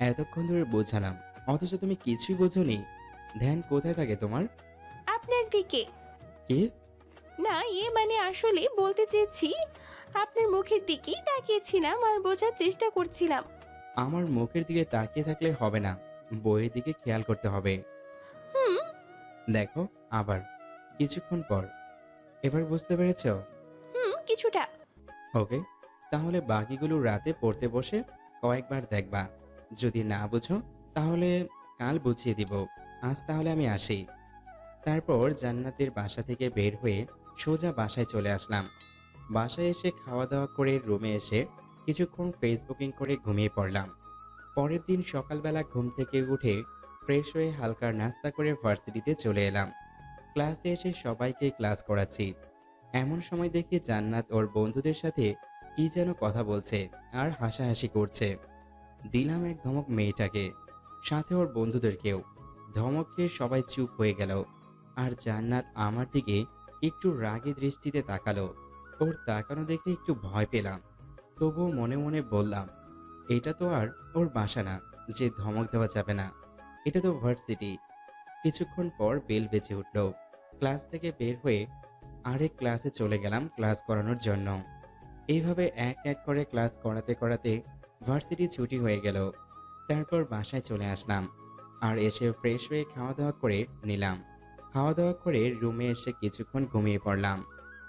এতক্ষণ ধরে বোঝালাম অথচ তুমি কিছুই বোঝোনি। ধ্যান কোথায় থাকে তোমার? আপনার দিকে। কি? না মানে আসলে বলতে চেয়েছি আপনার মুখের দিকেই তাকিয়েছিলাম আর বোঝার চেষ্টা করছিলাম। আমার মুখের দিকে তাকিয়ে থাকলে হবে না, বইয়ের দিকে খেয়াল করতে হবে। হুম। দেখো আবার কিছুক্ষণ পর। এবার বুঝতে পেরেছ? কিছুটা। ওকে, তাহলে বাকিগুলো রাতে পড়তে বসে কয়েকবার দেখবা। যদি না বুঝো তাহলে কাল বুঝিয়ে দিব। আজ তাহলে আমি আসি। তারপর জান্নাতের বাসা থেকে বের হয়ে সোজা বাসায় চলে আসলাম। বাসায় এসে খাওয়া দাওয়া করে রুমে এসে কিছুক্ষণ ফেসবুকিং করে ঘুমিয়ে পড়লাম। পরের দিন সকালবেলা ঘুম থেকে উঠে ফ্রেশ হয়ে হালকা নাস্তা করে ভার্সিটিতে চলে এলাম। ক্লাসে এসে সবাইকে ক্লাস করাচ্ছি। এমন সময় দেখি জান্নাত ওর বন্ধুদের সাথে কি যেন কথা বলছে আর হাসাহাসি করছে। দিলাম এক ধমক মেয়েটাকে, সাথে ওর বন্ধুদেরকেও। ধমক খেয়ে সবাই চুপ হয়ে গেল। আর জান্নাত আমার দিকে একটু রাগী দৃষ্টিতে তাকালো। ওর তাকানো দেখে একটু ভয় পেলাম, তবুও মনে মনে বললাম, এটা তো আর ওর বাসা না যে ধমক দেওয়া যাবে না, এটা তো ভার্সিটি। কিছুক্ষণ পর বেল বেজে উঠল। ক্লাস থেকে বের হয়ে আরেক ক্লাসে চলে গেলাম ক্লাস করানোর জন্য। এইভাবে এক এক করে ক্লাস করাতে করাতে ভার্সিটি ছুটি হয়ে গেল। তারপর বাসায় চলে আসলাম আর এসে ফ্রেশ হয়ে খাওয়া দাওয়া করে নিলাম। খাওয়া দাওয়া করে রুমে এসে কিছুক্ষণ ঘুমিয়ে পড়লাম।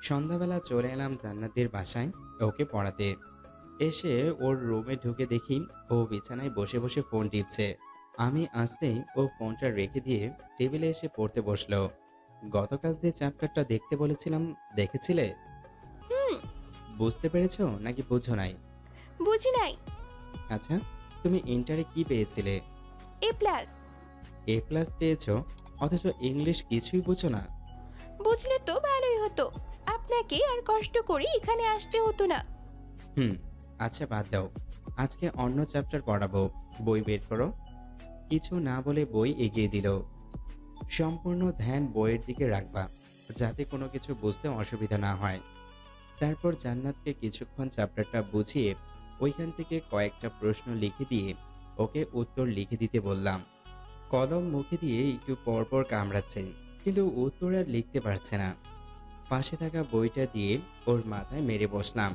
সন্ধ্যাবেলা চলে এলাম জান্নাতের বাসায় ওকে পড়াতে। এসে ওর রুমে ঢুকে দেখি ও বিছানায় বসে বসে ফোন টিপছে। আমি আসতেই ও ফোনটা রেখে দিয়ে টেবিলে এসে পড়তে বসলো। গতকাল যে চ্যাপ্টারটা দেখতে বলেছিলাম দেখেছিলে? বুঝতে পেরেছো নাকি বুঝো নাই? বুঝি নাই। আচ্ছা, তুমি ইন্টারে কি পেয়েছিলে? এ প্লাস। এ প্লাস পেয়েছো, অথচ ইংলিশ কিছুই বুঝো না? বুঝলে তো ভালোই হতো, আপনাকে আর কষ্ট করে এখানে আসতে হতো না। আচ্ছা বাদ দাও, আজকে অন্য চ্যাপ্টার পড়াবো। বই বের করো। কিছু না বলে বই এগিয়ে দিল। সম্পূর্ণ ধ্যান বইয়ের দিকে রাখবা, যাতে কোনো কিছু বুঝতে অসুবিধা না হয়। তারপর জান্নাতকে কিছুক্ষণ চ্যাপ্টারটা বুঝিয়ে ওইখান থেকে কয়েকটা প্রশ্ন লিখে দিয়ে ওকে উত্তর লিখে দিতে বললাম। কলম মুখে দিয়ে একটু পরপর কামড়াচ্ছে, কিন্তু উত্তর আর লিখতে পারছে না। পাশে থাকা বইটা দিয়ে ওর মাথায় মেরে বসলাম।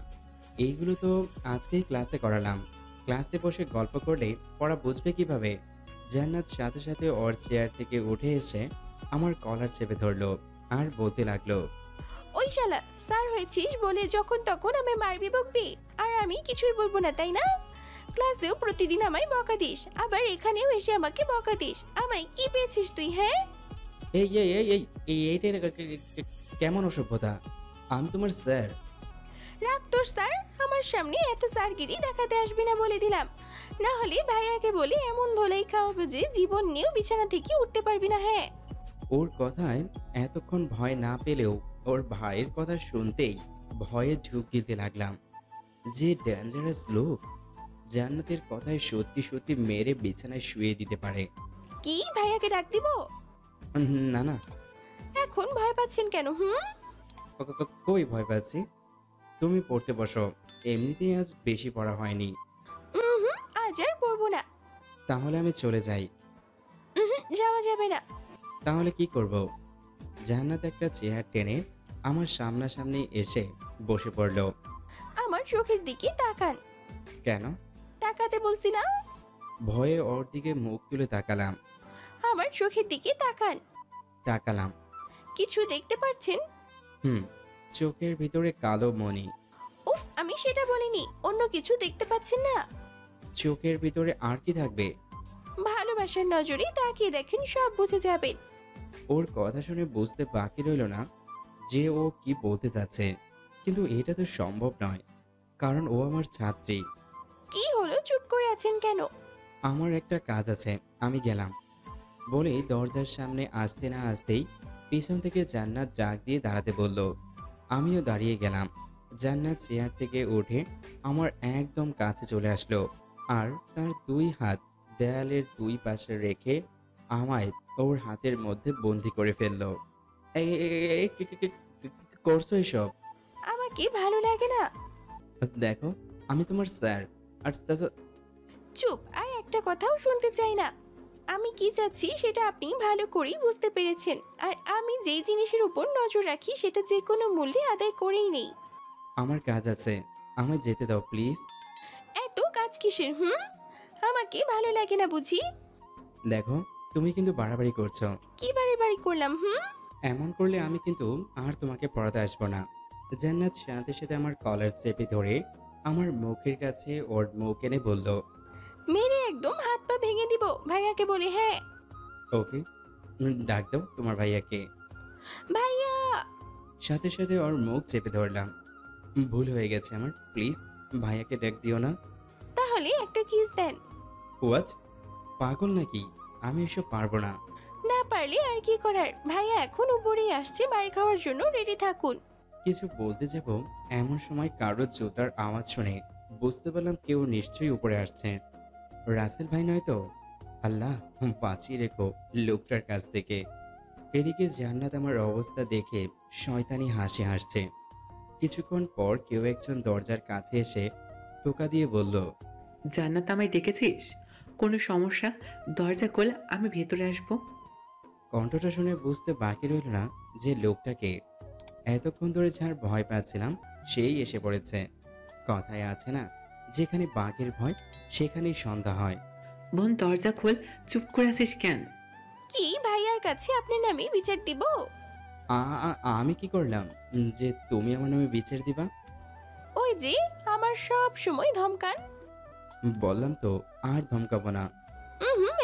এইগুলো তো আজকেই ক্লাসে করালাম, ক্লাসে বসে গল্প করলে পড়া বুঝবে কিভাবে? জান্নাত সাথে সাথে ওর চেয়ার থেকে উঠে এসে আমার কলার চেপে ধরলো আর বলতে লাগলো, ওই শালা স্যার হয়েছিস বলে যখন তখন আমায় মারবি বকবি, আর আমি কিছুই বলবো না তাই না? ক্লাসেও প্রতিদিন আমায় বকা দিস, আবার এখানেও এসে আমাকে বকা দিস। আমায় কি পেয়েছিস তুই? হ্যাঁ এই এই এই এই এই এইটা কেমন অসভ্যতা? আমি তোমার স্যার। রাখ তোর স্যার, আমার সামনে এত স্যারগিরি দেখাতে আসবি না বলে দিলাম, না হলে ভাইয়াকে বলে এমন ধোলাই খাওয়াবো যে জীবন নিয়েও বিছানা থেকে উঠতে পারবি না। হ্যাঁ। ওর কথায় এতক্ষণ ভয় না পেলেও ওর ভাইয়ের কথা শুনতেই ভয়ে ঢুক দিতে লাগলাম। যে ডেঞ্জারাস লোক, জান্নাতের কথায় সত্যি সত্যি মেরে বিছানায় শুয়ে দিতে পারে। কি ভাইয়াকে ডাক দিব? না না। এখন ভয় পাচ্ছেন কেন? কই ভয় পাচ্ছি? তুমি পড়তে বসো, এমনিতেই আজ বেশি পড়া হয়নি। আজ আর পড়বো না। তাহলে আমি চলে যাই। যাওয়া যাবে না। তাহলে কি করব? জান্নাত একটা চেয়ার টেনে আমার সামনাসামনি এসে বসে পড়ল। আমার চোখের দিকে তাকান। কেন? তাকাতে বলছি না? ভয়ে ওর দিকে মুখ তুলে তাকালাম। আমার চোখের দিকে তাকান। তাকালাম। কিছু দেখতে পাচ্ছেন? চোখের ভিতরে কালো মণি। উফ, আমি সেটা বলিনি। অন্য কিছু দেখতে পাচ্ছেন না? চোখের ভিতরে আর কি থাকবে? ভালোবাসার নজরে তাকিয়ে দেখেন, সব বুঝে যাবেন। ওর কথা শুনে বুঝতে বাকি রইল না যে ও কি বলতে চাচ্ছে, কিন্তু এটা তো সম্ভব নয়, কারণ ও আমার ছাত্রী। কি হলো, চুপ করে আছেন কেন? আমার একটা কাজ আছে, আমি গেলাম বলেই দরজার সামনে আসতে না আসতেই পিছন থেকে জান্নাত ডাক দিয়ে দাঁড়াতে বলল। আমিও দাঁড়িয়ে গেলাম। জান্নাত চেয়ার থেকে উঠে আমার একদম কাছে চলে আসলো আর তার দুই হাত দেয়ালের দুই পাশে রেখে আমায় ওর হাতের মধ্যে বন্দি করে ফেললো। এই কি করছো এসব? আমাকে ভালো লাগে না। দেখো, আমি তোমার স্যার। আর চুপ, আর একটা কথাও শুনতে চাই না। আমি কি চাচ্ছি সেটা আপনি ভালো করেই বুঝতে পেরেছেন, আর আমি যেই জিনিসের উপর নজর রাখি সেটা যে কোনো মূল্যে আদায় করেই নেই। আমার কাজ আছে, আমায় যেতে দাও প্লিজ। এত কাজ কিসের? আমাকে ভালো লাগে না বুঝি? দেখো, তুমি কিন্তু বাড়াবাড়ি করছো। কি বাড়ি করলাম? এমন করলে আমি কিন্তু আর তোমাকে পড়াতে আসবো না। জান্নাত সাথে সাথে আমার কলার চেপে ধরে আমার মুখের কাছে ওর মুখ এনে বলল, মেরে একদম হাত পা ভেঙে দিব। ভাইয়াকে বলে হ্যাঁ। ওকে, ডাক দাও তোমার ভাইয়াকে। ভাইয়া। সাথে সাথে ওর মুখ চেপে ধরলাম। ভুল হয়ে গেছে আমার, প্লিজ ভাইয়াকে ডাক দিও না। তাহলে একটা কিস দেন। হোয়াট? পাগল নাকি? আমি এসব পারবো না। না পারলে আর কি করার, ভাইয়া এখন উপরেই আসছে, মার খাওয়ার জন্য রেডি থাকুন। কিছু বলতে যাব এমন সময় কারোর জুতার আওয়াজ শুনে বুঝতে পারলাম কেউ নিশ্চয়ই উপরে আসছে। রাসেল ভাই নয় তো? আল্লাহ বাঁচিয়ে রেখো লোকটার কাছ থেকে। এদিকে জান্নাত আমার অবস্থা দেখে শয়তানি হাসি হাসছে। কিছুক্ষণ পর কেউ একজন দরজার কাছে এসে টোকা দিয়ে বলল, জান্নাত, আমায় ডেকেছিস? কোনো সমস্যা? দরজা খোল, আমি ভেতরে আসবো। কণ্ঠটা শুনে বুঝতে বাকি রইল না যে লোকটাকে। এতক্ষণ ধরে যার ভয় পাচ্ছিলাম সেই এসে পড়েছে। কথায় আছে না, যেখানে বাঘের ভয় সেখানেই সন্ধ্যা হয়। বোন, দরজা খোল, চুপ করে আছিস কেন? কি ভাইয়ার কাছে আপনার নামে বিচার দিব? আমি কি করলাম যে তুমি আমার নামে বিচার দিবা? ওই যে আমার সব সময় ধমকান। বললাম তো আর ধমকাবো না।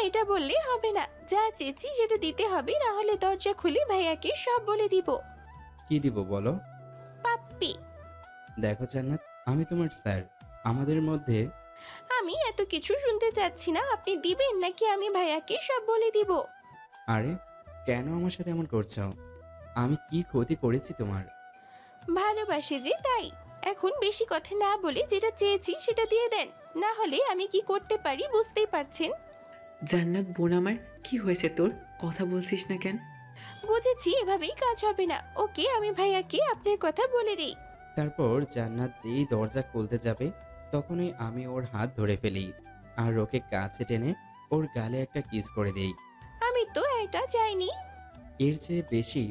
এটা বললে হবে না, যা চেয়েছি সেটা দিতে হবে, না হলে দরজা খুলে ভাইয়াকে সব বলে দিব। কি দিব বলো? পাপ্পি। দেখো জান্নাত, আমি তোমার স্যার, আমাদের মধ্যে। আমি এত কিছু শুনতে চাচ্ছি না, আপনি দিবেন নাকি আমি ভাইয়াকে সব বলে দিব? আরে কেন আমার সাথে এমন করছো? আমি কি ক্ষতি করেছি তোমার? ভালোবাসি যে, তাই। এখন বেশি কথা না বলে যেটা চেয়েছি সেটা দিয়ে দেন, না হলে আমি কি করতে পারি বুঝতেই পারছেন। জান্নাত বোন আমার, কি হয়েছে তোর? কথা বলছিস না কেন? বুঝেছি, এভাবেই কাজ হবে না। ওকে, আমি ভাইয়াকে আপনার কথা বলে দিই। তারপর জান্নাত যেই দরজা খুলতে যাবে তখনই আমি ওর হাত ধরে ফেলি আর ওকে কাছে টেনে ওর গালে একটা কিস করে দেই। আমি তো এটা চাইনি। এর চেয়ে বেশি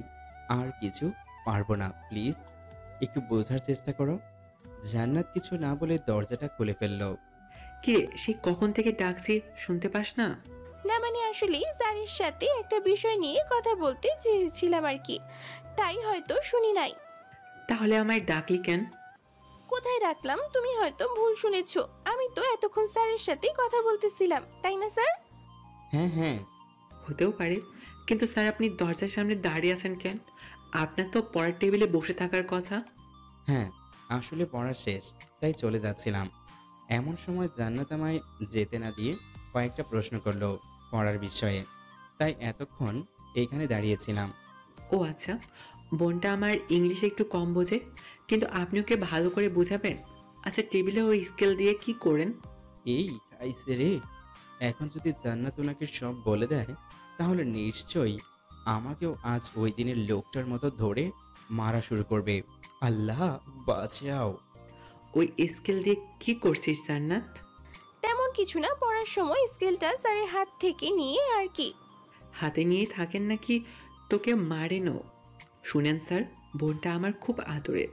আর কিছু পারবো না, প্লিজ একটু বোঝার চেষ্টা করো। জান্নাত কিছু না বলে দরজাটা খুলে ফেললো। কে? সে কখন থেকে ডাকছি, শুনতে পাস না? না মানে আসলে স্যারের সাথে একটা বিষয় নিয়ে কথা বলতে চেয়েছিলাম আর কি, তাই হয়তো শুনি নাই। তাহলে আমায় ডাকলি কেন? কোথায় রাখলাম? তুমি হয়তো ভুল শুনেছো। আমি তো এতক্ষণ স্যারের সাথে কথা বলতেছিলাম, তাই না স্যার? হ্যাঁ। হতেও পারে, কিন্তু স্যার আপনি দরজার সামনে দাঁড়িয়ে আছেন কেন? আপনার তো পড়ার টেবিলে বসে থাকার কথা। হ্যাঁ, আসলে পড়া শেষ, তাই চলে যাচ্ছিলাম। এমন সময় জান্নাত আমায় যেতে না দিয়ে কয়েকটা প্রশ্ন করলো পড়ার বিষয়ে, তাই এতক্ষণ এইখানে দাঁড়িয়েছিলাম। ও আচ্ছা, বোনটা আমার ইংলিশ একটু কম বোঝে, কিন্তু আপনি ওকে ভালো করে বোঝাবেন। আচ্ছা, টেবিলে ওই স্কেল দিয়ে কি করেন? এই খাইছে রে, এখন যদি জান্নাত ওনাকে সব বলে দেয় তাহলে নিশ্চয়ই আমাকেও আজ ওই দিনের লোকটার মতো ধরে মারা শুরু করবে। আল্লাহ বাঁচাও। ওই স্কেল দিয়ে কি করছিস জান্নাত? তেমন কিছু না, পড়ার সময় স্কেলটা স্যারের হাত থেকে নিয়ে আর কি। হাতে নিয়ে থাকেন নাকি তোকে মারেনও? শুনেন স্যার, বোনটা আমার খুব আদরের।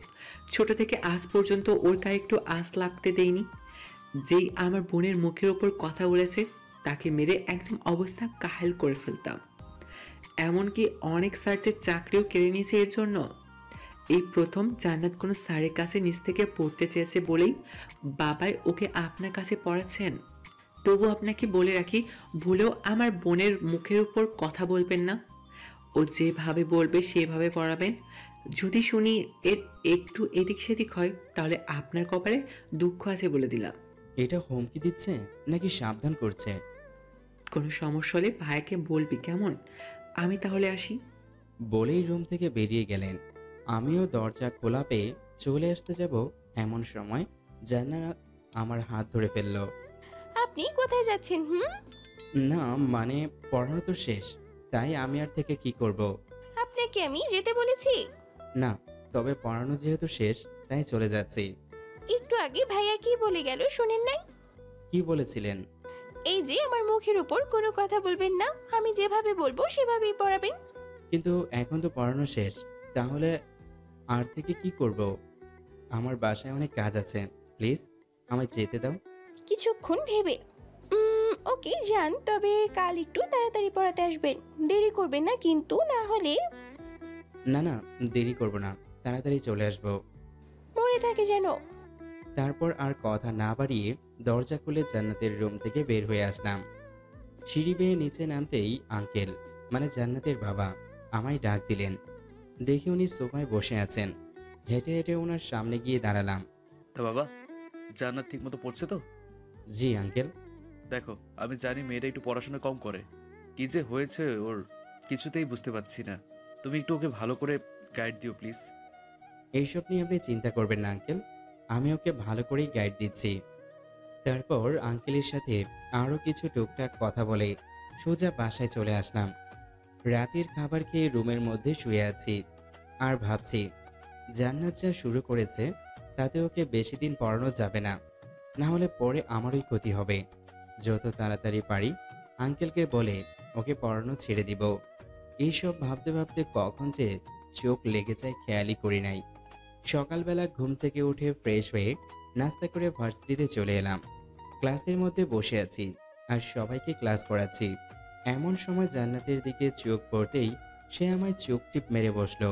ছোট থেকে আজ পর্যন্ত ওর গায়ে একটু আঁচ লাগতে দেয়নি। যেই আমার বোনের মুখের ওপর কথা বলেছে তাকে মেরে একদম অবস্থা কাহেল করে ফেলতাম। এমনকি অনেক স্যারদের চাকরিও কেড়ে নিয়েছে এর জন্য। এই প্রথম জান্নাত কোনো স্যারের কাছে নিচ থেকে পড়তে চেয়েছে বলেই বাবাই ওকে আপনার কাছে পড়াচ্ছেন। তবু আপনাকে বলে রাখি, ভুলেও আমার বোনের মুখের উপর কথা বলবেন না। ও যেভাবে বলবে সেভাবে পড়াবেন। যদি শুনি এর একটু এদিক সেদিক হয়, তাহলে আপনার কপালে দুঃখ আছে বলে দিলাম। এটা হুমকি দিচ্ছে নাকি সাবধান করছে? কোনো সমস্যা হলে ভাইকে বলবি, কেমন? আমি তাহলে আসি। বলেই রুম থেকে বেরিয়ে গেলেন। আমিও দরজা খোলা পেয়ে চলে আসতে যাব, এমন সময় জান্নাত আমার হাত ধরে ফেলল। আপনি কোথায় যাচ্ছেন? না মানে পড়ানো তো শেষ, তাই আমি আর থেকে কি করব? আপনাকে আমি যেতে বলেছি? না, তবে পড়ানো যেহেতু শেষ তাই চলে যাচ্ছি। একটু আগে ভাইয়া কি বলে গেল শুনেন নাই? কি বলেছিলেন? এই যে আমার মুখের উপর কোনো কথা বলবেন না, আমি যেভাবে বলবো সেভাবেই পড়াবেন। কিন্তু এখন তো পড়ানো শেষ, তাহলে আর থেকে কি করব? আমার বাসায় অনেক কাজ আছে, প্লিজ আমায় যেতে দাও। কিছুক্ষণ ভেবে ওকে যান, তবে কাল একটু তাড়াতাড়ি পড়াতে আসবেন, দেরি করবেন না কিন্তু, না হলে। না না, দেরি করব না, তাড়াতাড়ি চলে আসব। মনে থাকে যেন। তারপর আর কথা না বাড়িয়ে দরজা খুলে জান্নাতের রুম থেকে বের হয়ে আসলাম। সিঁড়ি বেয়ে নিচে নামতেই আঙ্কেল মানে জান্নাতের বাবা আমায় ডাক দিলেন। দেখি উনি সোফায় বসে আছেন। হেঁটে হেঁটে ওনার সামনে গিয়ে দাঁড়ালাম। তা বাবা, জান্নাত ঠিক মতো পড়ছে তো? জি আঙ্কেল। দেখো, আমি জানি মেয়েটা একটু পড়াশোনা কম করে, কি যে হয়েছে ওর কিছুতেই বুঝতে পারছি না। তুমি একটু ওকে ভালো করে গাইড দিও প্লিজ। এইসব নিয়ে আপনি চিন্তা করবেন না আঙ্কেল, আমি ওকে ভালো করেই গাইড দিচ্ছি। তারপর আঙ্কেলের সাথে আরও কিছু টুকটাক কথা বলে সোজা বাসায় চলে আসলাম। রাতের খাবার খেয়ে রুমের মধ্যে শুয়ে আছি আর ভাবছি জান্নাত যা শুরু করেছে তাতে ওকে বেশি দিন পড়ানো যাবে না, না হলে পরে আমারই ক্ষতি হবে। যত তাড়াতাড়ি পারি আঙ্কেলকে বলে ওকে পড়ানো ছেড়ে দিব। এইসব ভাবতে ভাবতে কখন যে চোখ লেগে যায় খেয়ালই করি নাই। সকালবেলা ঘুম থেকে উঠে ফ্রেশ হয়ে নাস্তা করে ভার্সিটিতে চলে এলাম। ক্লাসের মধ্যে বসে আছি আর সবাইকে ক্লাস করাচ্ছি। এমন সময় জান্নাতের দিকে চোখ পড়তেই সে আমায় চোখ টিপ মেরে বসলো।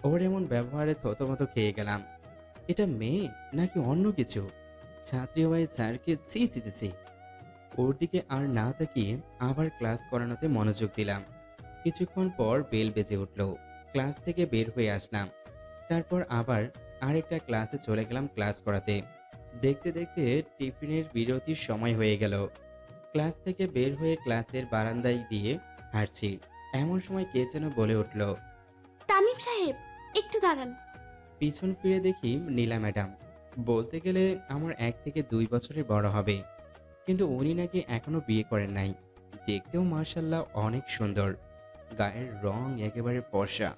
ওর এমন ব্যবহারে থতমত খেয়ে গেলাম। এটা মেয়ে নাকি অন্য কিছু? ছাত্রী হয়ে স্যারকে চি চি চি চি। ওর দিকে আর না তাকিয়ে আবার ক্লাস করানোতে মনোযোগ দিলাম। কিছুক্ষণ পর বেল বেজে উঠল। ক্লাস থেকে বের হয়ে আসলাম। তারপর আবার আরেকটা ক্লাসে চলে গেলাম ক্লাস করাতে। দেখতে দেখতে টিফিনের বিরতির সময় হয়ে গেল। ক্লাস থেকে বের হয়ে ক্লাসের বারান্দায় দিয়ে হাঁটছি, এমন সময় কে যেন বলে উঠল, তামিম সাহেব একটু দাঁড়ান। পিছন ফিরে দেখি নীলা ম্যাডাম। বলতে গেলে আমার 1 থেকে 2 বছরের বড় হবে, কিন্তু উনি নাকি এখনো বিয়ে করেন নাই। দেখতেও মাশাআল্লাহ অনেক সুন্দর, গায়ের রং একেবারে ফর্সা,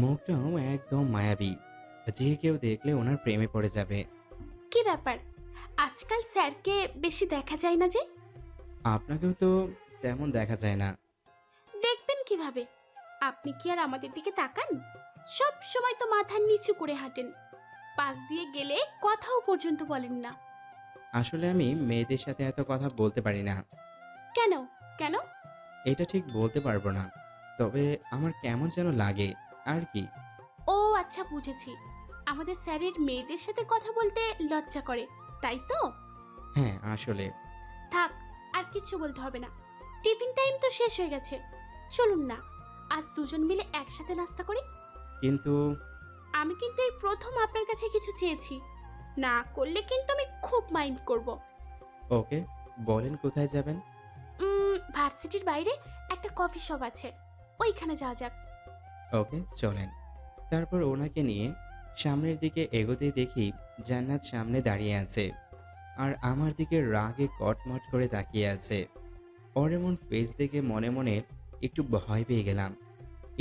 মুখটাও একদম মায়াবী, যে কেউ দেখলে ওনার প্রেমে পড়ে যাবে। কি ব্যাপার, আজকাল স্যারকে বেশি দেখা যায় না যে? আপনাকেও তো তেমন দেখা যায় না। দেখবেন কিভাবে? আপনি কি আর আমাদের দিকে তাকান? সব সময় তো মাথা নিচু করে হাঁটেন, পাশ দিয়ে গেলে কথাও পর্যন্ত বলেন না। আসলে আমি মেয়েদের সাথে এত কথা বলতে পারি না। কেন কেন? এটা ঠিক বলতে পারবো না, তবে আমার কেমন যেন লাগে আর কি। ও আচ্ছা, বুঝেছি। আমাদের স্যারের মেয়েদের সাথে কথা বলতে লজ্জা করে, তাই তো? হ্যাঁ আসলে। থাক, আর কিছু বলতে হবে না। টিফিন টাইম তো শেষ হয়ে গেছে, চলুন না আজ দুজন মিলে একসাথে নাস্তা করি। কিন্তু আমি কিন্তু এই প্রথম আপনার কাছে কিছু চেয়েছি, না করলে কিন্তু আমি খুব মাইন্ড করব। ওকে, বলেন কোথায় যাবেন? ভার্সিটির বাইরে একটা কফি শপ আছে, ওইখানে যাওয়া যাক। ওকে চলেন। তারপর ওনাকে নিয়ে সামনের দিকে এগোতে দেখি জান্নাত সামনে দাঁড়িয়ে আছে আর আমার দিকে রাগে কটমট করে তাকিয়ে আছে। ওর এমন ফেস দেখে মনে মনে একটু ভয় পেয়ে গেলাম।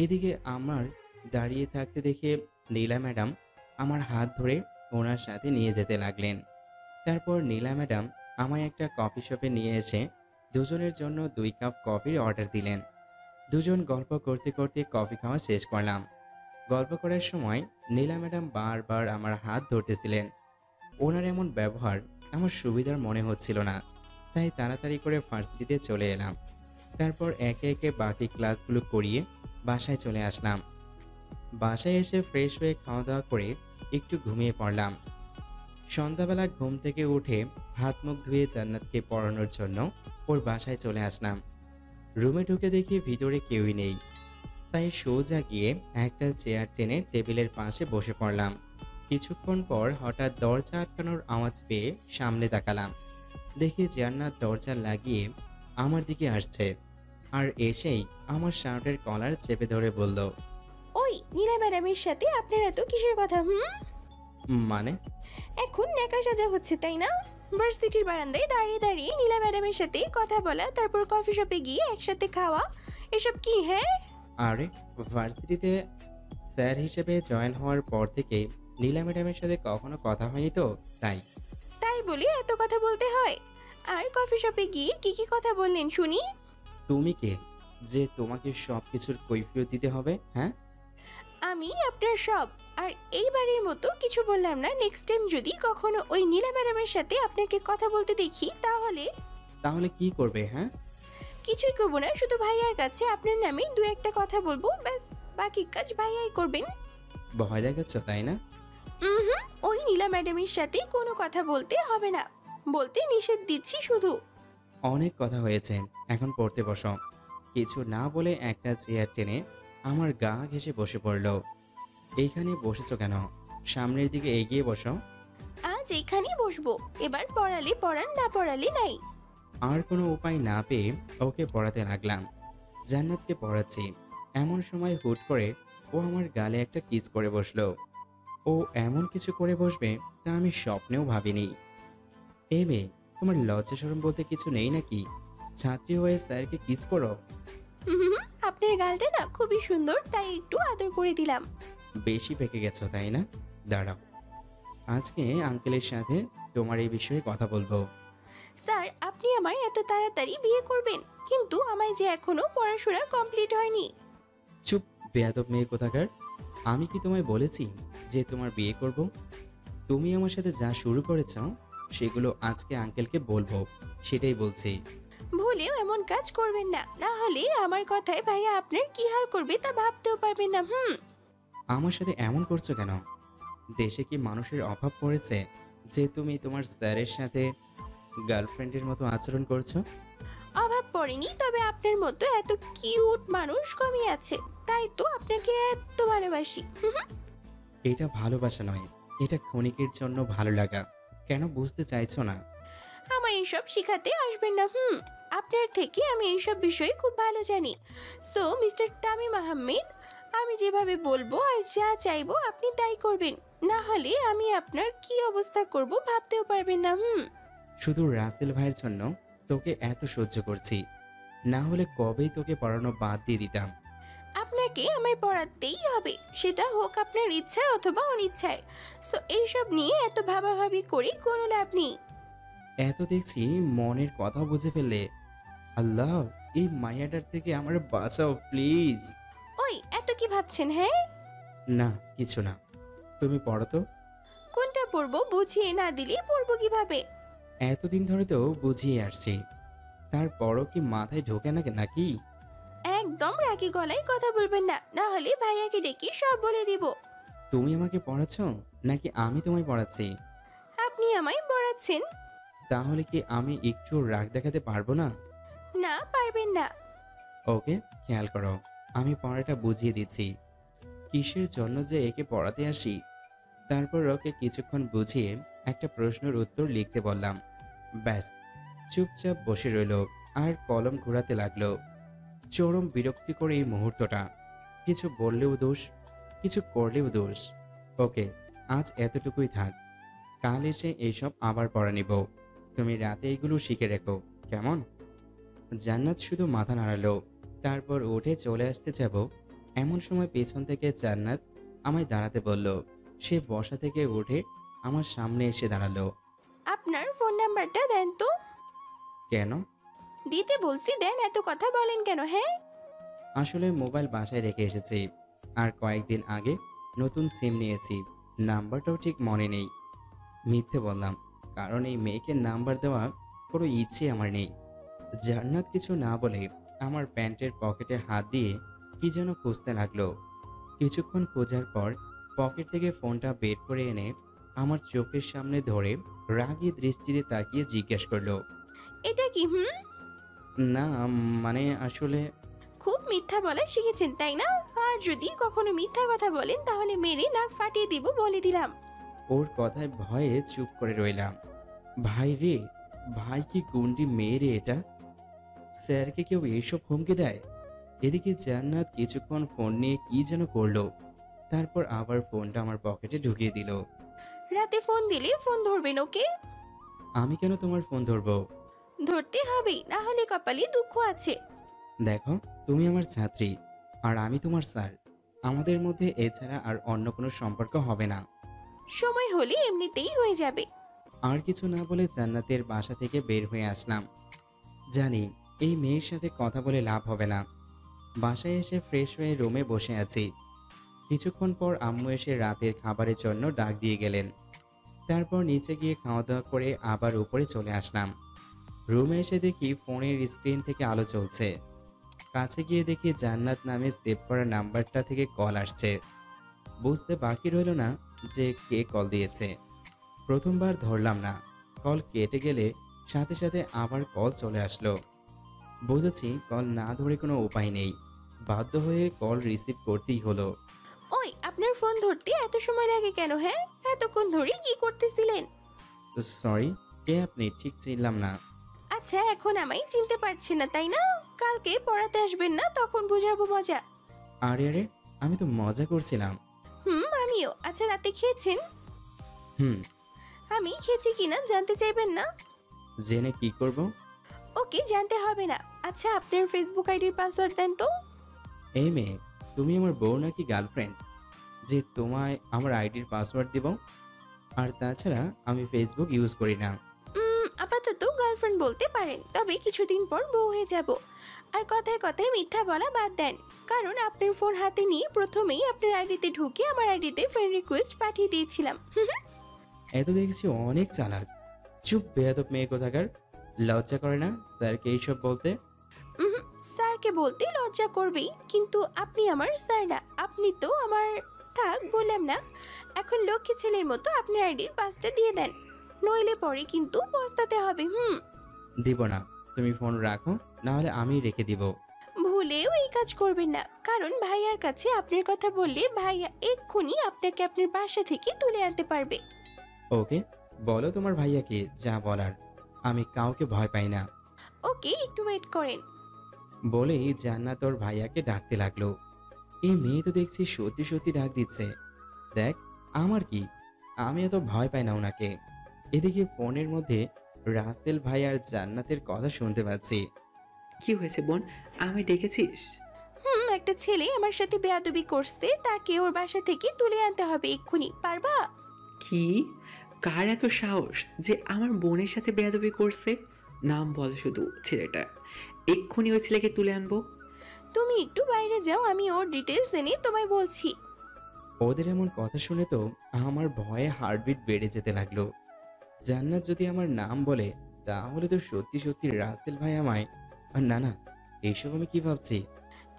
এদিকে আমার দাঁড়িয়ে থাকতে দেখে নীলা ম্যাডাম আমার হাত ধরে ওনার সাথে নিয়ে যেতে লাগলেন। তারপর নীলা ম্যাডাম আমায় একটা কফি শপে নিয়ে এসে দুজনের জন্য 2 কাপ কফির অর্ডার দিলেন। দুজন গল্প করতে করতে কফি খাওয়া শেষ করলাম। গল্প করার সময় নীলা ম্যাডাম বারবার আমার হাত ধরতেছিলেন। ওনার এমন ব্যবহার আমার সুবিধার মনে হচ্ছিল না, তাই তাড়াতাড়ি করে ভার্সিটিতে চলে এলাম। তারপর একে একে বাকি ক্লাসগুলো করিয়ে বাসায় চলে আসলাম। বাসায় এসে ফ্রেশ হয়ে খাওয়া দাওয়া করে একটু ঘুমিয়ে পড়লাম। সন্ধ্যাবেলা ঘুম থেকে উঠে হাত মুখ ধুয়ে জান্নাতকে পড়ানোর জন্য ওর বাসায় চলে আসলাম। রুমে ঢুকে দেখি ভিতরে কেউই নেই, তাই সোজা গিয়ে একটা চেয়ার টেনে টেবিলের পাশে বসে পড়লাম। কিছুক্ষণ পর হঠাৎ দরজা আটকানোর আওয়াজ পেয়ে সামনে তাকালাম। দেখি জান্নাত দরজা লাগিয়ে আমার দিকে আসছে, আর এসেই আমার শার্টের কলার চেপে ধরে বলল, ওই নীলা ম্যাডামের সাথে আপনার এত কিসের কথা? মানে? এখন নেকা সাজা হচ্ছে তাই না? ভার্সিটির বারান্দায় দাঁড়িয়ে দাঁড়িয়ে নীলা ম্যাডামের সাথে কথা বলা, তারপর কফি শপে গিয়ে একসাথে খাওয়া, এসব কি? হ্যাঁ, আরে ভার্সিটিতে স্যার হিসেবে জয়েন হওয়ার পর থেকে নীলা ম্যাডামের সাথে কখনো কথা হয়নি তো, তাই। তাই বলি এত কথা বলতে হয়? আর কফি শপে গিয়ে কি কি কথা বললেন শুনি? তুমি কে যে তোমাকে সব কিছুর কৈফিয়ত দিতে হবে? হ্যাঁ, আমি আপনার সব। আর এইবারের মতো কিছু বললাম না। নেক্সট টাইম যদি কখনো ওই নীলা ম্যাডামের সাথে আপনাকে কথা বলতে দেখি তাহলে কি করবে? হ্যাঁ, কিছুই করবো না, শুধু ভাইয়ার কাছে আপনার নামে দু একটা কথা বলবো, ব্যাস। বাকি কাজ ভাইয়াই করবেন। ভয় দেখাচ্ছ তাই না? ওই নীলা ম্যাডামের সাথে কোনো কথা বলতে হবে না, বলতে নিষেধ দিচ্ছি শুধু। অনেক কথা হয়েছে, এখন পড়তে বসো। কিছু না বলে একটা চেয়ার টেনে আমার গা ঘেঁষে বসে পড়ল। এইখানে বসেছো কেন? সামনের দিকে এগিয়ে বসো। আজ এখানেই বসবো, এবার পড়ালে পড়ান, না পড়ালে নাই। আর কোনো উপায় না পেয়ে ওকে পড়াতে লাগলাম। জান্নাতকে পড়াচ্ছি, এমন সময় হুট করে ও আমার গালে একটা কিস করে বসলো। ও এমন কিছু করে বসবে তা আমি স্বপ্নেও ভাবিনি। এ মেয়ে, তোমার লজ্জা শরম বলতে কিছু নেই নাকি? ছাত্রী হয়ে স্যারকে কিস করো? আপনার গালটা না খুবই সুন্দর, তাই একটু আদর করে দিলাম। বেশি পেকে গেছো তাই না? দাঁড়াও, আজকে আঙ্কেলের সাথে তোমার এই বিষয়ে কথা বলবো। স্যার, আপনি আমায় এত তাড়াতাড়ি বিয়ে করবেন, কিন্তু আমায় যে এখনো পড়াশোনা কমপ্লিট হয়নি। চুপ, বেয়াদব মেয়ে কোথাকার। আমি কি তোমায় বলেছি যে তোমার বিয়ে করব? তুমি আমার সাথে যা শুরু করেছ সেগুলো আজকে আঙ্কেলকে বলবো, সেটাই বলছি। ভুলেও এমন কাজ করবেন না, না হলে আমার কথায় ভাইয়া আপনার কি হাল করবে তা ভাবতেও পারবেন না। আমার সাথে এমন করছো কেন? দেশে কি মানুষের অভাব পড়েছে যে তুমি তোমার স্যারের সাথে গার্লফ্রেন্ডের মতো আচরণ করছো? অভাব পড়েনি, তবে আপনার মতো এত কিউট মানুষ কমই আছে, তাই তো আপনাকে এত ভালোবাসি। এটা ভালোবাসা নয়, এটা ক্ষণিকের জন্য ভালো লাগা। কেন বুঝতে চাইছো না? আমায় এইসব শিখাতে আসবেন না। আপনার থেকে আমি এইসব বিষয়ে খুব ভালো জানি। সো মিস্টার তামিম আহমেদ, আমি যেভাবে বলবো আর যা চাইবো আপনি তাই করবেন, না হলে আমি আপনার কি অবস্থা করব ভাবতেও পারবেন না। শুধু রাসেল ভাইয়ের জন্য তোকে এত সহ্য করছি, না হলে কবেই তোকে পড়ানো বাদ দিয়ে দিতাম। আপনাকে আমায় পড়াতেই হবে, সেটা হোক আপনার ইচ্ছায় অথবা অনিচ্ছায়। সো এইসব নিয়ে এত ভাবাভাবি করে কোনো লাভ নেই। এত দেখছি মনের কথা বুঝে ফেললে। আল্লাহ, এই মায়াটার থেকে আমার বাঁচাও প্লিজ। ওই এত কি ভাবছেন? হ্যাঁ, না কিছু না, তুমি পড়ো তো। কোনটা পড়বো বুঝিয়ে না দিলে পড়বো কিভাবে? এতদিন ধরে তো বুঝিয়ে আসছি, তারপরও কি মাথায় ঢোকে না নাকি? একদম রাগী গলায় কথা বলবেন না, না হলে ভাইয়াকে ডেকে সব বলে দিব। তুমি আমাকে পড়াচ্ছ নাকি আমি তোমায় পড়াচ্ছি? আপনি আমায় পড়াচ্ছেন। তাহলে কি আমি একটু রাগ দেখাতে পারবো না? না, পারবেন না। ওকে, খেয়াল করো, আমি পড়াটা বুঝিয়ে দিচ্ছি। কিসের জন্য যে একে পড়াতে আসি। তারপর ওকে কিছুক্ষণ বুঝিয়ে একটা প্রশ্নের উত্তর লিখতে বললাম। ব্যাস, চুপচাপ বসে রইল আর কলম ঘোরাতে লাগলো। চরম বিরক্তিকর এই মুহূর্তটা। কিছু বললেও দোষ, কিছু করলেও দোষ। ওকে, আজ এতটুকুই থাক, কাল এসে এইসব আবার পড়া নিব। তুমি রাতে এগুলো শিখে রেখো, কেমন? জান্নাত শুধু মাথা নাড়ালো। তারপর উঠে চলে আসতে যাব, এমন সময় পেছন থেকে জান্নাত আমায় দাঁড়াতে বলল। সে বসা থেকে উঠে আমার সামনে এসে দাঁড়ালো। আপনার ফোন নাম্বারটা দেন তো। কেন? দিতে বলছি, দেন, এত কথা বলেন কেন? হ্যাঁ, আসলে মোবাইল বাসায় রেখে এসেছি, আর কয়েকদিন আগে নতুন সিম নিয়েছি, নাম্বারটাও ঠিক মনে নেই। মিথ্যে বললাম, কারণ এই মেয়েকে নাম্বার দেওয়া কোনো ইচ্ছে আমার নেই। জান্নাত কিছু না বলে আমার প্যান্টের পকেটে হাত দিয়ে কি যেন খুঁজতে লাগলো। কিছুক্ষণ খোঁজার পর পকেট থেকে ফোনটা বের করে এনে আমার চোখের সামনে ধরে রাগী দৃষ্টিতে তাকিয়ে জিজ্ঞেস করলো, এটা কি? না মানে আসলে খুব মিথ্যা বলা শিখেছেন তাই না? আর যদি কখনো মিথ্যা কথা বলেন তাহলে মেরে নাক ফাটিয়ে দিব বলে দিলাম। ওর কথায় ভয়ে চুপ করে রইলাম। ভাই রে, ভাই কি গুন্ডি মেয়ে রে এটা! স্যারকে কেউ এইসব হুমকি দেয়? এদিকে জান্নাত কিছুক্ষণ ফোন নিয়ে কি যেন করলো, তারপর আবার ফোনটা আমার পকেটে ঢুকিয়ে দিল। রাতে ফোন দিলে ফোন ধরবেন ওকে? আমি কেন তোমার ফোন ধরবো? ধরতে হবেই, না হলে কপালে দুঃখ আছে। দেখো, তুমি আমার ছাত্রী আর আমি তোমার স্যার। আমাদের মধ্যে এছাড়া আর অন্য কোনো সম্পর্ক হবে না। সময় হলে এমনিতেই হয়ে যাবে। আর কিছু না বলে জান্নাতের বাসা থেকে বের হয়ে আসলাম। জানি এই মেয়ের সাথে কথা বলে লাভ হবে না। বাসায় এসে ফ্রেশ হয়ে রুমে বসে আছি। কিছুক্ষণ পর আম্মু এসে রাতের খাবারের জন্য ডাক দিয়ে গেলেন। তারপর নিচে গিয়ে খাওয়া দাওয়া করে আবার উপরে চলে আসলাম। রুমে এসে দেখি ফোনের স্ক্রিন থেকে আলো চলছে। কাছে গিয়ে দেখি জান্নাত নামে সেভ করা নাম্বারটা থেকে কল আসছে। বুঝতে বাকি রইল না যে কে কল দিয়েছে। প্রথমবার ধরলাম না, কল কেটে গেলে সাথে সাথে আবার কল চলে আসলো। বুঝেছি কল না ধরে কোনো উপায় নেই, বাধ্য হয়ে কল রিসিভ করতেই হলো। ওই, আপনার ফোন ধরতে এত সময় লাগে কেন? হ্যাঁ, এতক্ষণ ধরে কি করতেছিলেন? সরি, কে আপনি? ঠিক চিনলাম না। আচ্ছা, এখন আমায় চিনতে পারছেন না তাই না? কালকে পড়াতে আসবেন না, তখন বুঝাবো মজা। আরে আরে, আমি তো মজা করছিলাম। আমিও। আচ্ছা, রাতে খেয়েছেন? আমি খেয়েছি কিনা জানতে চাইবেন না? জেনে কি করব? ওকে, জানতে হবে না। আচ্ছা, আপনার ফেসবুক আইডির পাসওয়ার্ড দেন তো। এই মেয়ে, তুমি আমার বউ নাকি গার্লফ্রেন্ড যে তোমায় আমার আইডির পাসওয়ার্ড দিব? আর তাছাড়া আমি ফেসবুক ইউজ করি না। আপাতত গার্লফ্রেন্ড বলতে পারেন, তবে কিছুদিন পর বউ হয়ে যাব। আর কথায় কথায় মিথ্যা বলা বাদ দেন, কারণ আপনার ফোন হাতে নিয়ে প্রথমেই আপনার আইডিতে ঢুকে আমার আইডিতে ফ্রেন্ড রিকোয়েস্ট পাঠিয়ে দিয়েছিলাম। এত দেখছি অনেক চালাক। চুপ বেয়াদব মেয়ে কোথাকার! লজ্জা করে না স্যারকে এইসব বলতে? স্যারকে বলতে লজ্জা করবেই, কিন্তু আপনি আমার স্যার না, আপনি তো আমার। থাক, বললাম না। এখন লক্ষ্মী ছেলের মতো আপনার আইডির পাসটা দিয়ে দেন, নইলে পরে কিন্তু পস্তাতে হবে। দিব না। তুমি ফোন রাখো, না হলে আমি রেখে দিব। ভুলেও এই কাজ করবেন না, কারণ ভাইয়ার কাছে আপনার কথা বললে ভাইয়া এক্ষুনি আপনাকে আপনার বাসা থেকে তুলে আনতে পারবে। ওকে, বলো তোমার ভাইয়াকে যা বলার। আমি কাউকে ভয় পাই না। ওকে, একটু ওয়েট করেন। বলেই জান্নাত ওর ভাইয়াকে ডাকতে লাগলো। এই মেয়ে তো দেখছি সত্যি সত্যি ডাক দিচ্ছে। দেখ, আমার কি, আমি এত ভয় পাই না ওনাকে। এদিকে ফোনের মধ্যে রাসেল ভাই আর জান্নাতের কথা শুনতে পাচ্ছি। কি হয়েছে বোন, আমি ডেকেছিস? একটা ছেলে আমার সাথে বেয়াদবি করছে, তাকে ওর বাসা থেকে তুলে আনতে হবে এক্ষুনি, পারবা? কি? কার এত সাহস যে আমার বোনের সাথে বেয়াদবি করছে? নাম বল শুধু ছেলেটা, এক্ষুনি ওই ছেলেকে তুলে আনবো। তুমি একটু বাইরে যাও, আমি ওর ডিটেলস এনে তোমায় বলছি। ওদের এমন কথা শুনে তো আমার ভয়ে হার্টবিট বেড়ে যেতে লাগলো। জান্নাত যদি আমার নাম বলে তাহলে তো সত্যি সত্যি রাসেল ভাই আমায়। আর না না, এইসব আমি কি ভাবছি?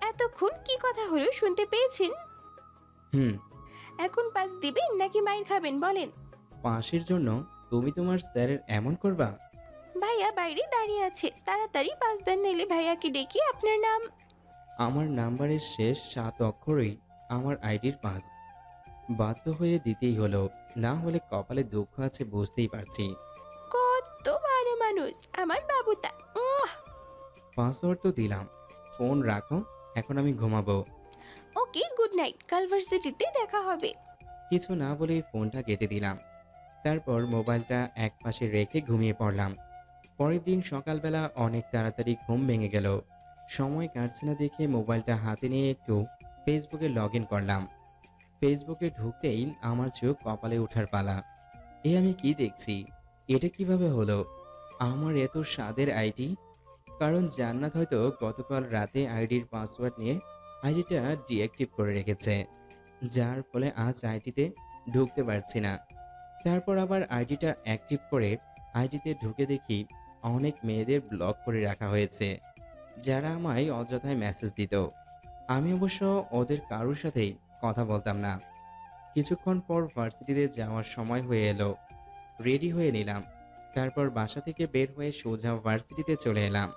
এতক্ষণ কি কথা হলো শুনতে পেয়েছেন? এখন পাস দিবেন নাকি মাইর খাবেন বলেন? পাশের জন্য তুমি তোমার স্যারের এমন করবা? ভাইয়া বাইরে দাঁড়িয়ে আছে, তাড়াতাড়ি পাস দেন, নাইলে ভাইয়াকে ডেকে আপনার নাম। আমার নাম্বারের শেষ 7 অক্ষরই আমার আইডির পাস। বাধ্য হয়ে দিতেই হলো, না হলে কপালে দুঃখ আছে বুঝতেই পারছি। কত ভালো মানুষ আমার বাবুটা। পাসওয়ার্ড তো দিলাম, ফোন রাখো, এখন আমি ঘুমাবো। ওকে, গুড নাইট, কাল ভার্সিটিতে দেখা হবে। কিছু না বলে ফোনটা কেটে দিলাম। তারপর মোবাইলটা এক পাশে রেখে ঘুমিয়ে পড়লাম। পরের দিন সকালবেলা অনেক তাড়াতাড়ি ঘুম ভেঙে গেল। সময় কাটছে না দেখে মোবাইলটা হাতে নিয়ে একটু ফেসবুকে লগ ইন করলাম। ফেসবুকে ঢুকতেই আমার চোখ কপালে ওঠার পালা। আমি কি দেখছি? এটা কিভাবে হলো? আমার এত স্বাদের আইডি। কারণ জান্নাত হয়তো গতকাল রাতে আইডির পাসওয়ার্ড নিয়ে আইডিটা ডিঅ্যাক্টিভ করে রেখেছে, যার ফলে আজ আইডিতে ঢুকতে পারছি না। তারপর আবার আইডিটা অ্যাক্টিভ করে আইডিতে ঢুকে দেখি অনেক মেয়েদের ব্লক করে রাখা হয়েছে, যারা আমায় অযথায় মেসেজ দিত। আমি অবশ্য ওদের কারোর সাথেই কথা বলতাম না। কিছুক্ষণ পর ভার্সিটিতে যাওয়ার সময় হয়ে এলো। রেডি হয়ে নিলাম। তারপর বাসা থেকে বের হয়ে সোজা ভার্সিটিতে চলে এলাম।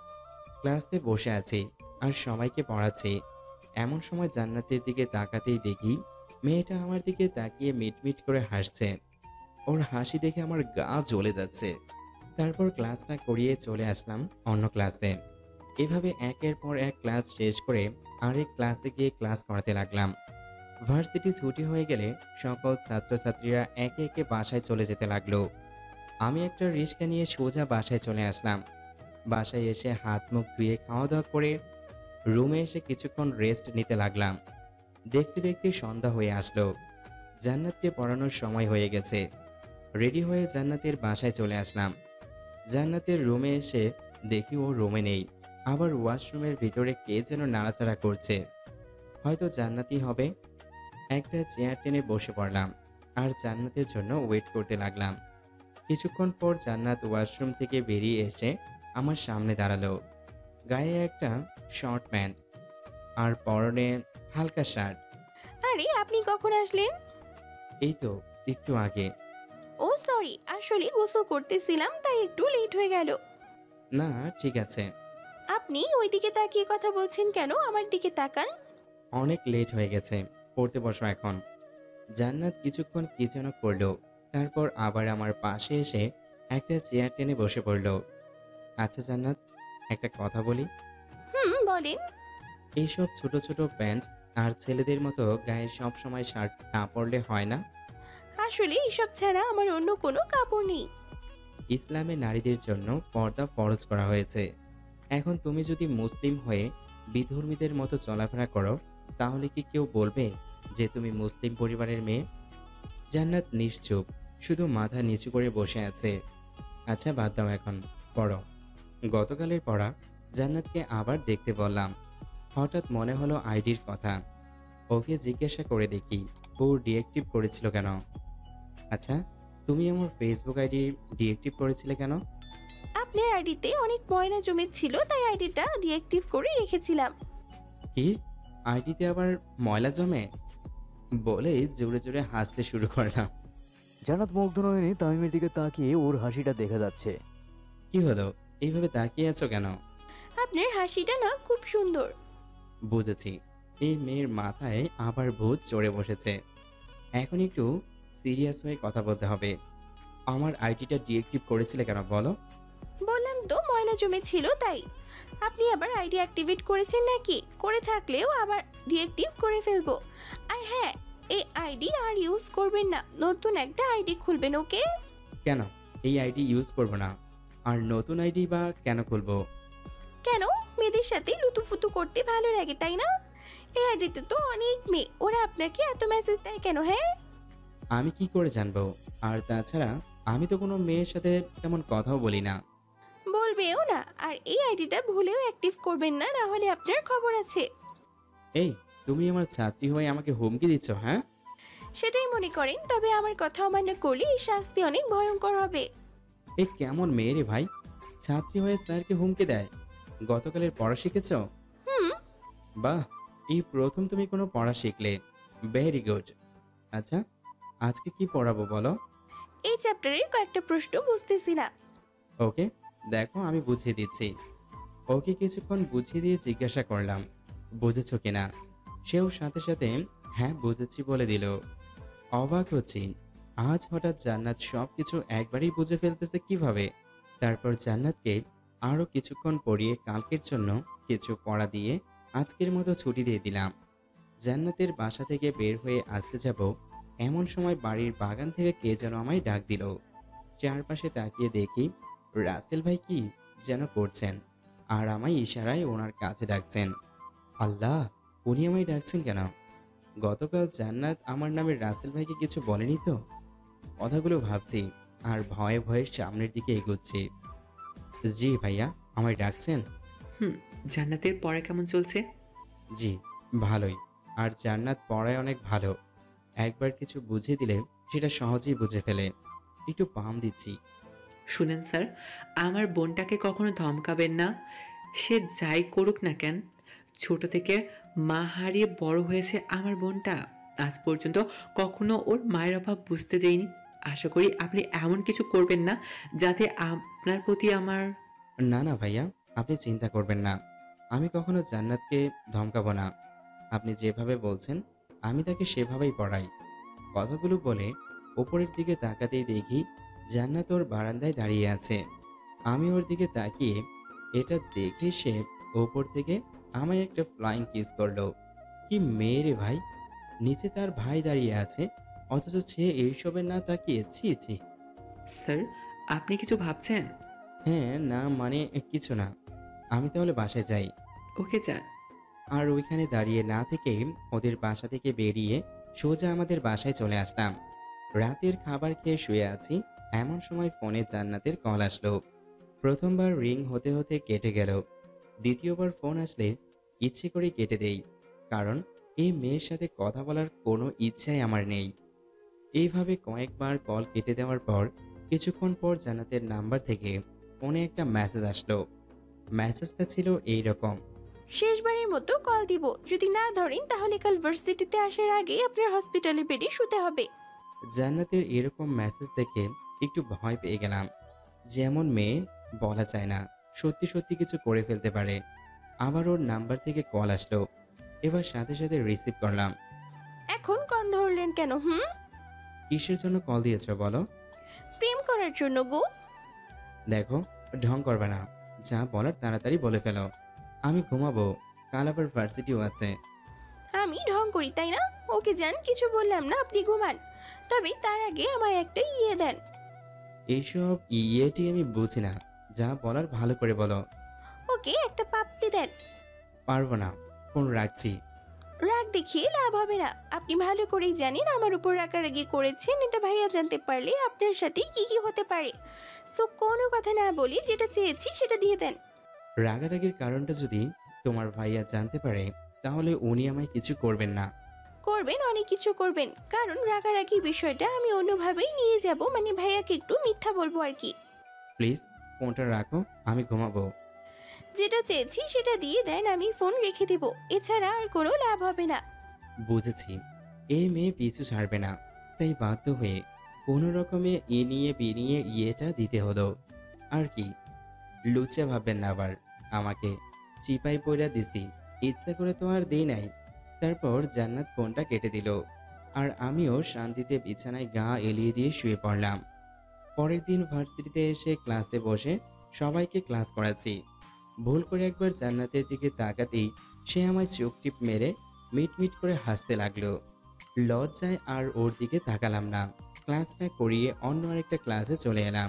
ক্লাসে বসে আছি আর সবাইকে পড়াচ্ছি। এমন সময় জান্নাতের দিকে তাকাতেই দেখি মেয়েটা আমার দিকে তাকিয়ে মিটমিট করে হাসছে। ওর হাসি দেখে আমার গা জ্বলে যাচ্ছে। তারপর ক্লাস না করিয়ে চলে আসলাম অন্য ক্লাসে। এভাবে একের পর এক ক্লাস শেষ করে আরেক ক্লাসে গিয়ে ক্লাস করাতে লাগলাম। ভার্সিটি ছুটি হয়ে গেলে সকল ছাত্রছাত্রীরা একে একে বাসায় চলে যেতে লাগলো। আমি একটা রিক্সা নিয়ে সোজা বাসায় চলে আসলাম। বাসায় এসে হাত মুখ ধুয়ে খাওয়া দাওয়া করে রুমে এসে কিছুক্ষণ রেস্ট নিতে লাগলাম। দেখতে দেখতে সন্ধ্যা হয়ে আসলো। জান্নাতকে পড়ানোর সময় হয়ে গেছে। রেডি হয়ে জান্নাতের বাসায় চলে আসলাম। জান্নাতের রুমে এসে দেখি ও রুমে নেই। আবার ওয়াশরুমের ভিতরে কে যেন নাড়াচাড়া করছে। হয়তো জান্নাতই হবে। একটা চেয়ার টেনে বসে পড়লাম আর জান্নাতের জন্য ওয়েট করতে লাগলাম। কিছুক্ষণ পর জান্নাত ওয়াশরুম থেকে বেরিয়ে এসে আমার সামনে দাঁড়ালো। গায়ে একটা শর্ট প্যান্ট আর পরনে হালকা শার্ট। আরে আপনি কখন আসলেন? এই তো একটু আগে। ও সরি, আসলে গোসল করতেছিলাম তাই একটু লেট হয়ে গেল। না ঠিক আছে। আপনি ওইদিকে তাকিয়ে কথা বলছেন কেন? আমার দিকে তাকান। অনেক লেট হয়ে গেছে, পড়তে বসো এখন। জান্নাত কিছুক্ষণ কি যেন করলো, তারপর আবার আমার পাশে এসে একটা চেয়ার টেনে বসে পড়লো। আচ্ছা জান্নাত, একটা কথা বলি। বলেন। এইসব ছোট ছোট প্যান্ট আর ছেলেদের মতো গায়ে সব সময় শার্ট না পরলে হয় না? আসলে এসব ছাড়া আমার অন্য কোনো কাপড় নেই। ইসলামে নারীদের জন্য পর্দা ফরজ করা হয়েছে। এখন তুমি যদি মুসলিম হয়ে বিধর্মীদের মতো চলাফেরা করো তাহলে কি কেউ বলবে যে তুমি মুসলিম পরিবারের মেয়ে? জান্নাত নিশ্চুপ, শুধু মাথা নিচু করে বসে আছে। আচ্ছা বাদ দাও, এখন পড়ো। গতকালের পড়া জান্নাতকে আবার দেখতে বললাম। হঠাৎ মনে হলো আইডির কথা। ওকে জিজ্ঞাসা করে দেখি ও ডিঅ্যাক্টিভ করেছিল কেন। আচ্ছা, তুমি আমার ফেসবুক আইডি ডিঅ্যাক্টিভ করেছিলে কেন? আপনার আইডিতে অনেক ময়লা জমেছিল তাই আইডিটা ডিঅ্যাক্টিভ করে রেখেছিলাম। কি, আইডিতে আবার ময়লা জমে? বলেই জোরে জোরে হাসতে শুরু করলাম। জান্নাত মুগ্ধ নয়নি তামিমের দিকে তাকিয়ে ওর হাসিটা দেখা যাচ্ছে। কি হলো, এইভাবে তাকিয়ে আছো কেন? আপনার হাসিটা না খুব সুন্দর। বুঝেছি, এই মেয়ের মাথায় আবার ভূত চড়ে বসেছে। এখন একটু সিরিয়াস হয়ে কথা বলতে হবে। আমার আইডিটা ডিঅ্যাক্টিভ করেছিলে কেন বলো? বললাম তো ময়লা জমেছিল তাই। আপনি আবার আইডি অ্যাক্টিভেট করেছেন নাকি? করে থাকলেও আবার ডিঅ্যাক্টিভ করে ফেলবো। আর হ্যাঁ, এই আইডি আর ইউজ করবেন না, নতুন একটা আইডি খুলবেন। ওকে? কেন এই আইডি ইউজ করব না? আর নতুন আইডি বা কেন খুলবো? কেন? মেয়েদের সাথে লুতুফুতু করতে ভালো লাগে তাই না? এই আইডিতে তো অনেক মেয়ে, ওরা আপনাকে এত মেসেজ দেয় কেন? হ্যাঁ, আমি কি করে জানবো? আর তাছাড়া আমি তো কোনো মেয়ের সাথে তেমন কথাও বলি না। বলবেও না। আর এই আইডিটা ভুলেও অ্যাক্টিভ করবেন না, না হলে আপনার খবর আছে। এই, তুমি আমার ছাত্রী হয়ে আমাকে হুমকি দিচ্ছ? হ্যাঁ, সেটাই মনে করেন, তবে আমার কথা অমান্য করলে এই শাস্তি অনেক ভয়ঙ্কর হবে। এই কেমন মেয়ে রে ভাই, ছাত্রী হয়ে স্যারকে হুমকি দেয়? গতকালের পড়া শিখেছ? বাহ, এই প্রথম তুমি কোনো পড়া শিখলে। Very good. আচ্ছা, আজকে কি পড়াবো বলো? এই চ্যাপ্টারের কয়েকটা প্রশ্ন বুঝতেছি না। ওকে, দেখো আমি বুঝিয়ে দিচ্ছি। ওকে কিছুক্ষণ বুঝিয়ে দিয়ে জিজ্ঞাসা করলাম বুঝেছ কিনা। সেও সাথে সাথে হ্যাঁ বুঝেছি বলে দিল। অবাক হচ্ছি, আজ হঠাৎ জান্নাত সব কিছু একবারই বুঝে ফেলতেছে কিভাবে। তারপর জান্নাতকে আরও কিছুক্ষণ পড়িয়ে কালকের জন্য কিছু পড়া দিয়ে আজকের মতো ছুটি দিয়ে দিলাম। জান্নাতের বাসা থেকে বের হয়ে আসতে যাব এমন সময় বাড়ির বাগান থেকে কে যেন আমায় ডাক দিল। চারপাশে তাকিয়ে দেখি রাসেল ভাই কি যেন করছেন আর আমায় ইশারায় ওনার কাছে ডাকছেন। আল্লাহ, উনি আমায় ডাকছেন কেন? গতকাল জান্নাত আমার নামে রাসেল ভাইকে কিছু বলেনি তো? কথাগুলো ভাবছি আর ভয়ে ভয়ে সামনের দিকে এগোচ্ছি। জি ভাইয়া, আমায় ডাকছেন? জান্নাতের পড়া কেমন চলছে? জি ভালোই। আর জান্নাত পড়ায় অনেক ভালো। একবার কিছু বুঝিয়ে দিলে সেটা সহজেই বুঝে ফেলে। একটু পাম দিচ্ছি। শুনেন স্যার, আমার বোনটাকে কখনো ধমকাবেন না। সে যাই করুক না কেন, ছোট থেকে মা হারিয়ে বড় হয়েছে আমার বোনটা। আজ পর্যন্ত কখনো ওর মায়ের অভাব বুঝতে দেইনি। আশা করি আপনি এমন কিছু করবেন না যাতে আপনার প্রতি আমার না না ভাইয়া, আপনি চিন্তা করবেন না। আমি কখনো জান্নাতকে ধমকাবো না। আপনি যেভাবে বলছেন আমি তাকে সেভাবেই পড়াই। কথাগুলো বলে ওপরের দিকে তাকাতেই দেখি জান্নাত ওর বারান্দায় দাঁড়িয়ে আছে। আমি ওর দিকে তাকিয়ে এটা দেখে সে ওপর থেকে আমায় একটা ফ্লাইং কিস করলো। কি মেয়ে রে ভাই, নিচে তার ভাই দাঁড়িয়ে আছে অথচ সে এইসবের না তাকিয়ে ছি ছি। স্যার, আপনি কিছু ভাবছেন? হ্যাঁ, না মানে কিছু না। আমি তাহলে বাসায় যাই। ওকে যান। আর ওইখানে দাঁড়িয়ে না থেকে ওদের বাসা থেকে বেরিয়ে সোজা আমাদের বাসায় চলে আসলাম। রাতের খাবার খেয়ে শুয়ে আছি, এমন সময় ফোনে জান্নাতের কল আসলো। প্রথমবার রিং হতে হতে কেটে গেল। দ্বিতীয়বার ফোন আসলে ইচ্ছে করে কেটে দেই, কারণ এই মেয়ের সাথে কথা বলার কোনো ইচ্ছাই আমার নেই। এইভাবে কয়েকবার কল কেটে দেওয়ার পর কিছুক্ষণ পর জান্নাতের নাম্বার থেকে ফোনে একটা মেসেজ আসলো। মেসেজটা ছিল এই রকম: শেষবারের মতো কল দিব, যদি না ধরেন তাহলে কাল ভার্সিটিতে আসার আগে আপনার হসপিটালে বেডে শুতে হবে। জান্নাতের এরকম মেসেজ দেখে একটু ভয় পেয়ে গেলাম। যেমন মেয়ে বলা যায় না, সত্যি সত্যি কিছু করে ফেলতে পারে। আবার ওর নাম্বার থেকে কল আসলো, এবার সাথে সাথে রিসিভ করলাম। এখন কল ধরলেন কেন? কিসের জন্য কল দিয়েছো বলো? প্রেম করার জন্য গো। দেখো, ঢং করবে না, যা বলার তাড়াতাড়ি বলে ফেলো। আমি ঘুমাবো, কাল আবার ভার্সিটিও আছে। আমি ঢং করি তাই না? ওকে যান, কিছু বললাম না, আপনি ঘুমান। তবে তার আগে আমায় একটা ইয়ে দেন। এইসব ইয়েটি আমি বুঝি না, যা বলার ভালো করে বলো। ওকে একটা পাপ্পি দেন। পারবো না, ফোন রাখছি। রাগ দেখিয়ে লাভ হবে না। আপনি ভালো করেই জানেন আমার উপর রাগারাগি করেছেন, এটা ভাইয়া জানতে পারলে আপনার সাথে কি কি হতে পারে। সো কোনো কথা না বলি যেটা চেয়েছি সেটা দিয়ে দেন। রাগারাগির কারণটা যদি তোমার ভাইয়া জানতে পারে তাহলে উনি আমায় কিছু করবেন না। করবেন, অনেক কিছু করবেন, কারণ রাগারাগির বিষয়টা আমি অন্যভাবেই নিয়ে যাব, মানে ভাইয়াকে একটু মিথ্যা বলবো আর কি। প্লিজ ফোনটা রাখো, আমি ঘুমাবো। যেটা চেয়েছি সেটা দিয়ে দেন, আমি ফোন রেখে দেব, এছাড়া আর কোনো লাভ হবে না। বুঝেছি, এই মেয়ে পিছু ছাড়বে না, তাই বাধ্য হয়ে কোনো রকমে এ নিয়ে বেরিয়ে ইয়েটা দিতে হলো আর কি। লুচা ভাববেন না আবার, আমাকে চিপাই পয়রা দিছি, ইচ্ছা করে তো আর দেই নাই। তারপর জান্নাত ফোনটা কেটে দিল, আর আমিও শান্তিতে বিছানায় গা এলিয়ে দিয়ে শুয়ে পড়লাম। পরের দিন ভার্সিটিতে এসে ক্লাসে বসে সবাইকে ক্লাস করাচ্ছি। ভুল করে একবার জান্নাতের দিকে তাকাতেই সে আমায় চোখ টিপ মেরে মিটমিট করে হাসতে লাগলো। লজ্জায় আর ওর দিকে তাকালাম না। ক্লাসটা করিয়ে অন্য আরেকটা ক্লাসে চলে এলাম।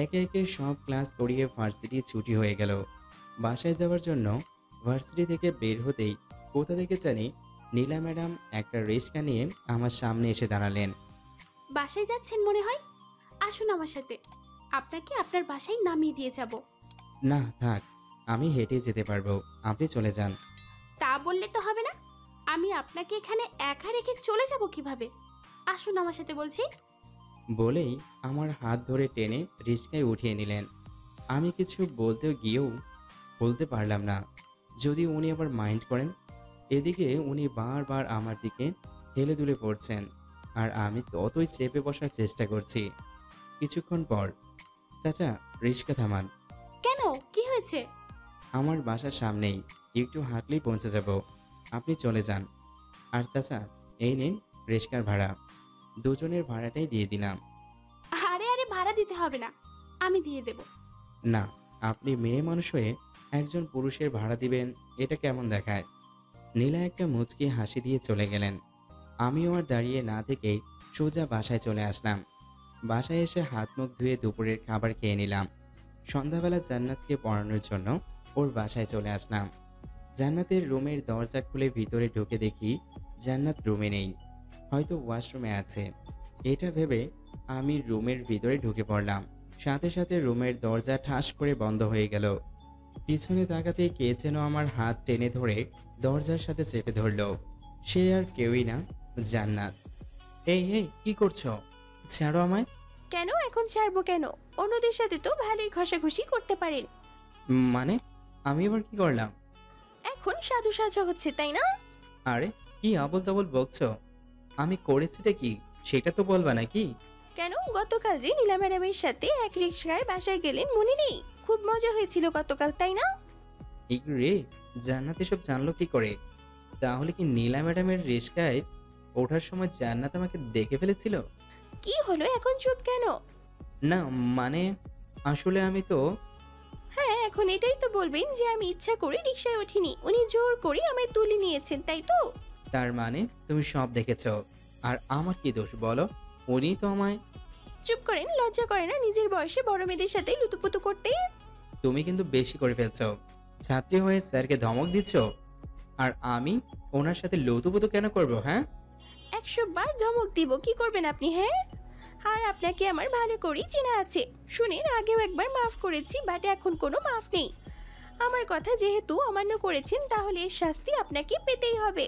একে একে সব ক্লাস করিয়ে ভার্সিটি ছুটি হয়ে গেল। বাসায় যাওয়ার জন্য ভার্সিটি থেকে বের হতেই কোথা থেকে জানি নীলা ম্যাডাম একটা রিক্সা নিয়ে আমার সামনে এসে দাঁড়ালেন। বাসায় যাচ্ছেন মনে হয়, আসুন আমার সাথে, আপনাকে আপনার বাসায় নামিয়ে দিয়ে যাব। না থাক, আমি হেঁটে যেতে পারবো, আপনি চলে যান। তা বললে তো হবে না, আমি আপনাকে এখানে একা রেখে চলে যাব কিভাবে? আসুন আমার সাথে বলছি। বলেই আমার হাত ধরে টেনে রিক্সায় উঠিয়ে নিলেন। আমি কিছু বলতে গিয়েও বলতে পারলাম না, যদি উনি আবার মাইন্ড করেন। এদিকে উনি বারবার আমার দিকে হেলে দুলে পড়ছেন, আর আমি ততই চেপে বসার চেষ্টা করছি। কিছুক্ষণ পর, চাচা রিক্সা থামান। কেন, কি হয়েছে? আমার বাসার সামনেই, একটু হাঁটলেই পৌঁছে যাব, আপনি চলে যান। আর চাচা এই নিন রিক্সার ভাড়া, দুজনের ভাড়াটাই দিয়ে দিলাম। আরে আরে ভাড়া দিতে হবে না, আমি দিয়ে দেব। না, আপনি মেয়ে মানুষ হয়ে একজন পুরুষের ভাড়া দিবেন, এটা কেমন দেখায়? নীলা একটা মুচকি হাসি দিয়ে চলে গেলেন। আমিও আর দাঁড়িয়ে না থেকেই সোজা বাসায় চলে আসলাম। বাসায় এসে হাত মুখ ধুয়ে দুপুরের খাবার খেয়ে নিলাম। সন্ধ্যাবেলা জান্নাতকে পড়ানোর জন্য ওর বাসায় চলে আসলাম। জান্নাতের রুমের দরজা খুলে ভিতরে ঢুকে দেখি জান্নাত রুমে নেই, হয়তো ওয়াশরুমে আছে। এটা ভেবে আমি রুমের ভিতরে ঢুকে পড়লাম। সাথে সাথে রুমের দরজা ঠাস করে বন্ধ হয়ে গেল। পিছনে তাকাতে কে যেন আমার হাত টেনে ধরে দরজার সাথে চেপে ধরলো। সে আর কেউই না, জান্নাত। এই এই কি করছো? ছাড়ো আমায়। কেন এখন ছাড়বো কেন? অন্যদের সাথে তো ভালোই ঘষাঘষি করতে পারেন। মানে আমি এবার কি করলাম? এখন সাধু সাজা হচ্ছে তাই না? আরে কি আবল তাবল বকছো? আমি করেছিটা কি সেটা তো বলবা নাকি? কেন, গতকাল যে নীলা ম্যাডামের সাথে এক রিক্সায় বাসায় গেলেন মনে নেই? খুব মজা হয়েছিল গতকাল, তাই না? এই রে, জান্নাত এসব জানলো কি করে? তাহলে কি নীলা ম্যাডামের রিস্কায় ওঠার সময় জান্নাত আমাকে দেখে ফেলেছিল? কি হলো, এখন চুপ কেন? না মানে আসলে আমি তো হ্যাঁ, এখন এটাই তো বলবেন যে আমি ইচ্ছা করে রিক্সায় ওঠিনি, উনি জোর করে আমায় তুলে নিয়েছেন, তাই তো? তার মানে তুমি সব দেখেছো, আর আমার কি দোষ বলো? উনি তো আমায়। চুপ করেন, লজ্জা করে না নিজের বয়সে বড় মেয়েদের সাথে লুতুপুতু করতে? তুমি কিন্তু বেশি করে ফেলছো। ছাত্রী হয়ে স্যারকে ধমক দিচ্ছ, আর আমি ওনার সাথে লতুপুতু কেন করব? হ্যাঁ, 100 বার ধমক দিব, কি করবেন আপনি? হ্যাঁ, আর আপনাকে আমার ভালো করেই চেনা আছে। শুনেন, আগেও একবার মাফ করেছি, বাট এখন কোনো মাফ নেই। আমার কথা যেহেতু অমান্য করেছেন, তাহলে এর শাস্তি আপনাকে পেতেই হবে।